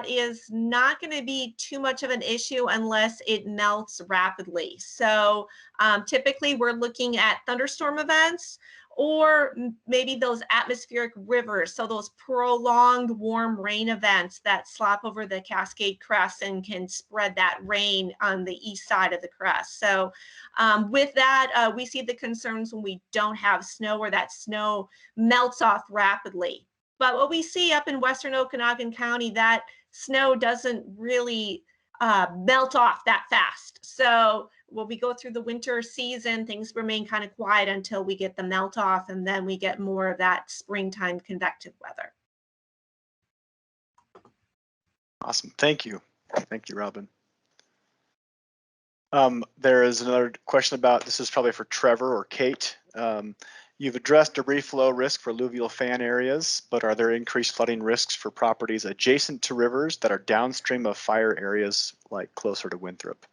is not going to be too much of an issue unless it melts rapidly. So typically we're looking at thunderstorm events, or maybe those atmospheric rivers, so those prolonged warm rain events that slap over the Cascade Crest and can spread that rain on the east side of the crest. So with that, we see the concerns when we don't have snow, or that snow melts off rapidly. But what we see up in western Okanogan County, that snow doesn't really melt off that fast. So when we go through the winter season, things remain kind of quiet until we get the melt off, and then we get more of that springtime convective weather. Awesome. Thank you. Thank you, Robin. There is another question about, this is probably for Trevor or Kate. You've addressed debris flow risk for alluvial fan areas, but are there increased flooding risks for properties adjacent to rivers that are downstream of fire areas, like closer to Winthrop?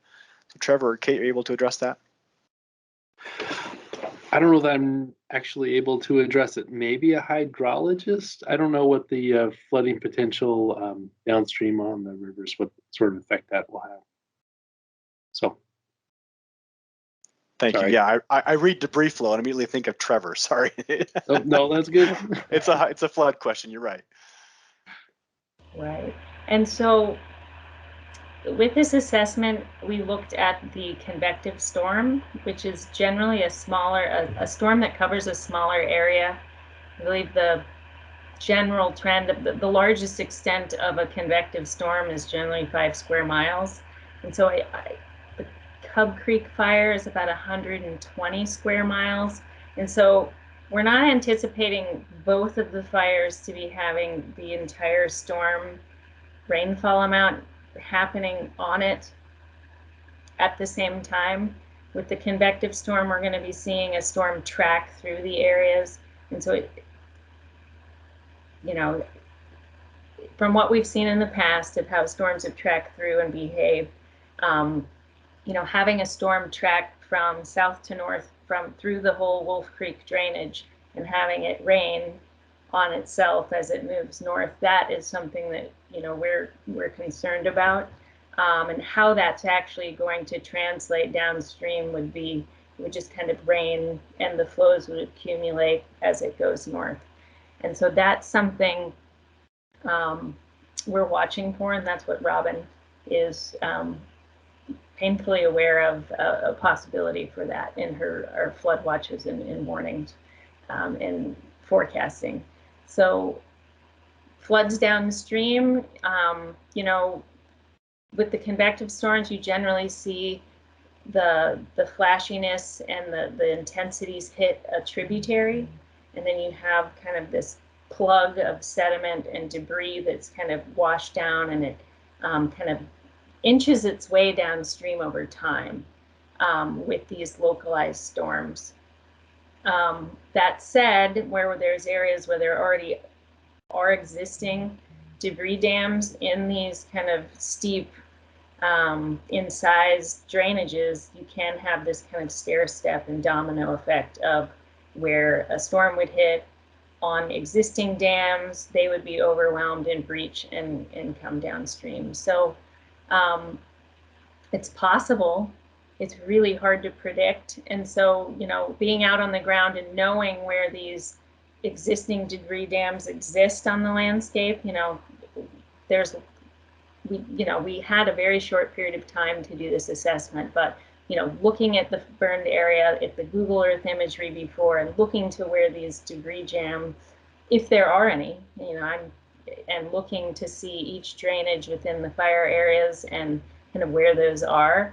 So Trevor or Kate, are you able to address that? I don't know that I'm actually able to address it. Maybe a hydrologist. I don't know what the flooding potential downstream on the rivers, what sort of effect that will have. So. Thank you. Yeah, I read debris flow and immediately think of Trevor. Sorry. Oh, no, that's good. It's a flood question. You're right. Right. And so with this assessment, we looked at the convective storm, which is generally a storm that covers a smaller area. I believe the general trend, the largest extent of a convective storm is generally 5 square miles. And so the Cub Creek fire is about 120 square miles. And so we're not anticipating both of the fires to be having the entire storm rainfall amount happening on it at the same time. With the convective storm, we're going to be seeing a storm track through the areas. And so from what we've seen in the past of how storms have tracked through and behave, having a storm track from south to north through the whole Wolf Creek drainage and having it rain on itself as it moves north, that is something that we're concerned about, and how that's actually going to translate downstream would just kind of rain, and the flows would accumulate as it goes north. And so that's something we're watching for, and that's what Robin is painfully aware of, a possibility for that in our flood watches and warnings and forecasting. So floods downstream, with the convective storms, you generally see the flashiness and the intensities hit a tributary, and then you have kind of this plug of sediment and debris that's kind of washed down, and it kind of inches its way downstream over time with these localized storms. That said, where there's areas where there already are existing debris dams in these kind of steep incised drainages, you can have this kind of stair step and domino effect of where a storm would hit on existing dams, they would be overwhelmed and breach and come downstream. So it's possible. It's really hard to predict. And so, being out on the ground and knowing where these existing debris dams exist on the landscape, we had a very short period of time to do this assessment, but looking at the burned area, at the Google Earth imagery before, and looking to where these debris jam, if there are any, and looking to see each drainage within the fire areas and kind of where those are,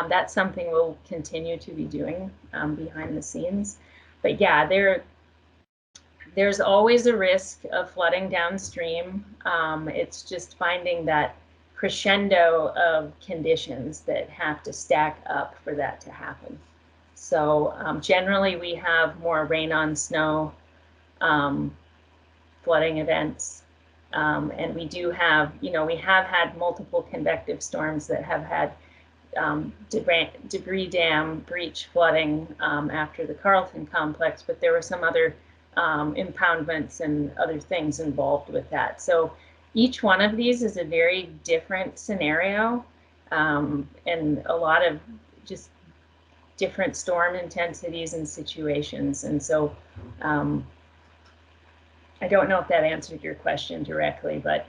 that's something we'll continue to be doing behind the scenes. But yeah, there's always a risk of flooding downstream. It's just finding that crescendo of conditions that have to stack up for that to happen. So generally we have more rain on snow flooding events And we do have, we have had multiple convective storms that have had debris dam breach flooding after the Carlton complex, but there were some other impoundments and other things involved with that. So each one of these is a very different scenario, and a lot of just different storm intensities and situations. And so I don't know if that answered your question directly, but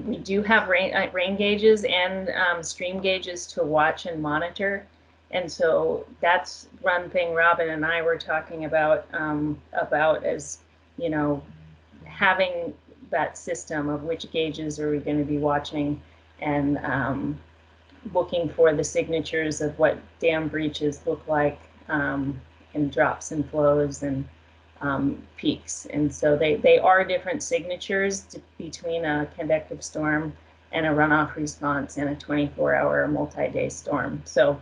we do have rain gauges and stream gauges to watch and monitor. And so that's one thing Robin and I were talking about as, having that system of which gauges are we going to be watching, and looking for the signatures of what dam breaches look like, and drops and flows and peaks. And so they are different signatures between a convective storm and a runoff response and a 24-hour multi-day storm. So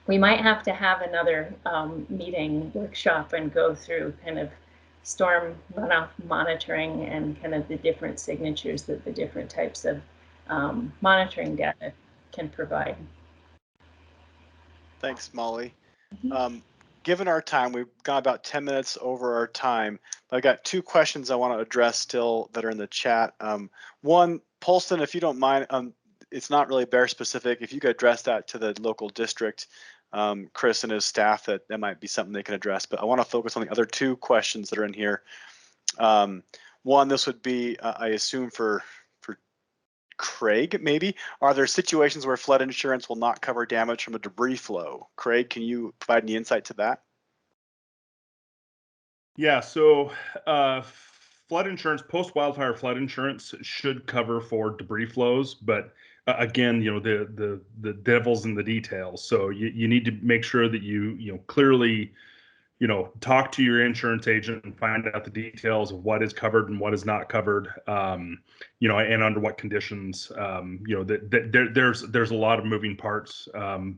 we might have to have another meeting workshop and go through kind of storm runoff monitoring and kind of the different signatures that the different types of monitoring data can provide. Thanks, Molly. Given our time, we've got about 10 minutes over our time, but I've got two questions I want to address still that are in the chat. One, Polston, if you don't mind, it's not really bear specific. If you could address that to the local district, Chris and his staff, that might be something they can address. But I want to focus on the other two questions that are in here. One, this would be, I assume, for Craig, maybe. Are there situations where flood insurance will not cover damage from a debris flow? Craig, can you provide any insight to that? Yeah, so flood insurance, post-wildfire flood insurance should cover for debris flows, but again, the devil's in the details. So you need to make sure that you clearly talk to your insurance agent and find out the details of what is covered and what is not covered, and under what conditions. There's a lot of moving parts,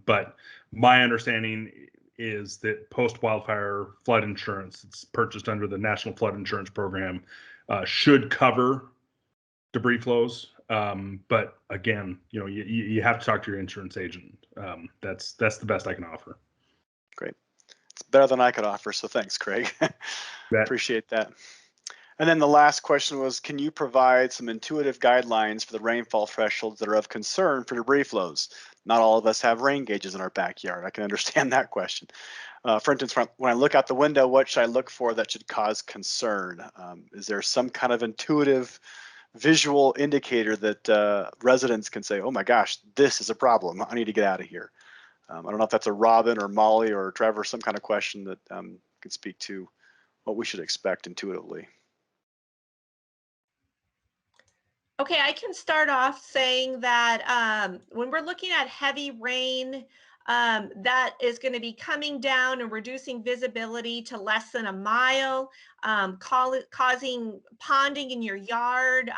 but my understanding is that post-wildfire flood insurance, it's purchased under the National Flood Insurance Program, should cover debris flows. But again, you have to talk to your insurance agent. That's the best I can offer. Great. It's better than I could offer, so thanks, Craig. Appreciate that. And then the last question was, can you provide some intuitive guidelines for the rainfall thresholds that are of concern for debris flows? Not all of us have rain gauges in our backyard. I can understand that question. For instance, when I look out the window, what should I look for that should cause concern? Is there some kind of intuitive visual indicator that residents can say, oh my gosh, this is a problem, I need to get out of here? I don't know if that's a Robin or Molly or Trevor, some kind of question that could speak to what we should expect intuitively. Okay, I can start off saying that when we're looking at heavy rain, that is going to be coming down and reducing visibility to less than a mile, causing ponding in your yard,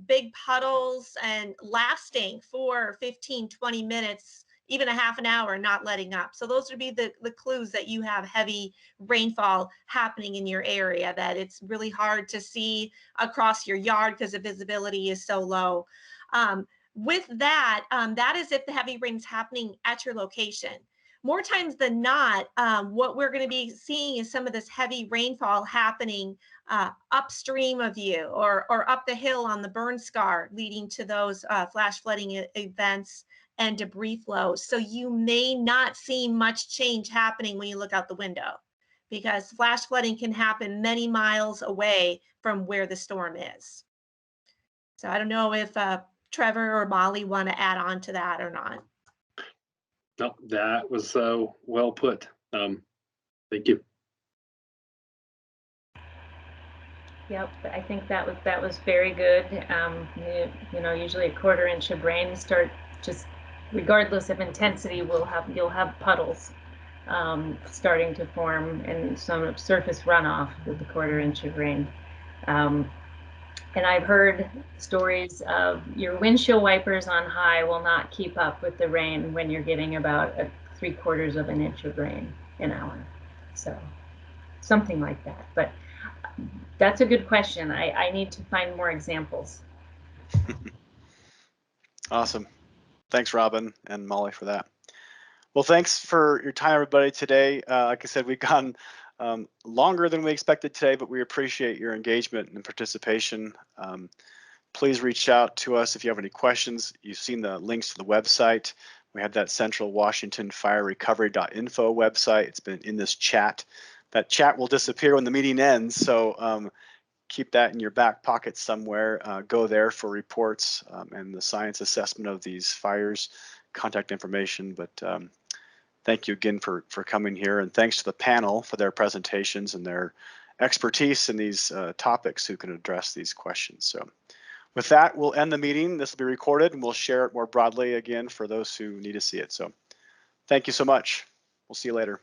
big puddles, and lasting for 15, 20 minutes, even a half an hour, not letting up. So those would be the clues that you have heavy rainfall happening in your area, that it's really hard to see across your yard because the visibility is so low. With that, that is if the heavy rain's happening at your location. More times than not, what we're going to be seeing is some of this heavy rainfall happening upstream of you, or up the hill on the burn scar, leading to those flash flooding events and debris flows. So you may not see much change happening when you look out the window, because flash flooding can happen many miles away from where the storm is. So I don't know if Trevor or Molly want to add on to that or not. No, that was well put. Thank you. Yep, I think that was very good. Usually a 1/4 inch of rain start, just regardless of intensity, you'll have puddles starting to form and some surface runoff with the 1/4 inch of rain. And I've heard stories of your windshield wipers on high will not keep up with the rain when you're getting about 3/4 of an inch of rain an hour. So something like that. But That's a good question. I need to find more examples. Awesome. Thanks, Robin and Molly, for that. Well, thanks for your time, everybody, today. Like I said, we've gone longer than we expected today, but we appreciate your engagement and participation. Please reach out to us if you have any questions. You've seen the links to the website. We have that Central Washington Fire Recovery.info website. It's been in this chat. That chat will disappear when the meeting ends, so keep that in your back pocket somewhere. Go there for reports and the science assessment of these fires, contact information. But thank you again for coming here, and thanks to the panel for their presentations and their expertise in these topics who can address these questions. So with that, we'll end the meeting. This will be recorded and we'll share it more broadly again for those who need to see it. So thank you so much. We'll see you later.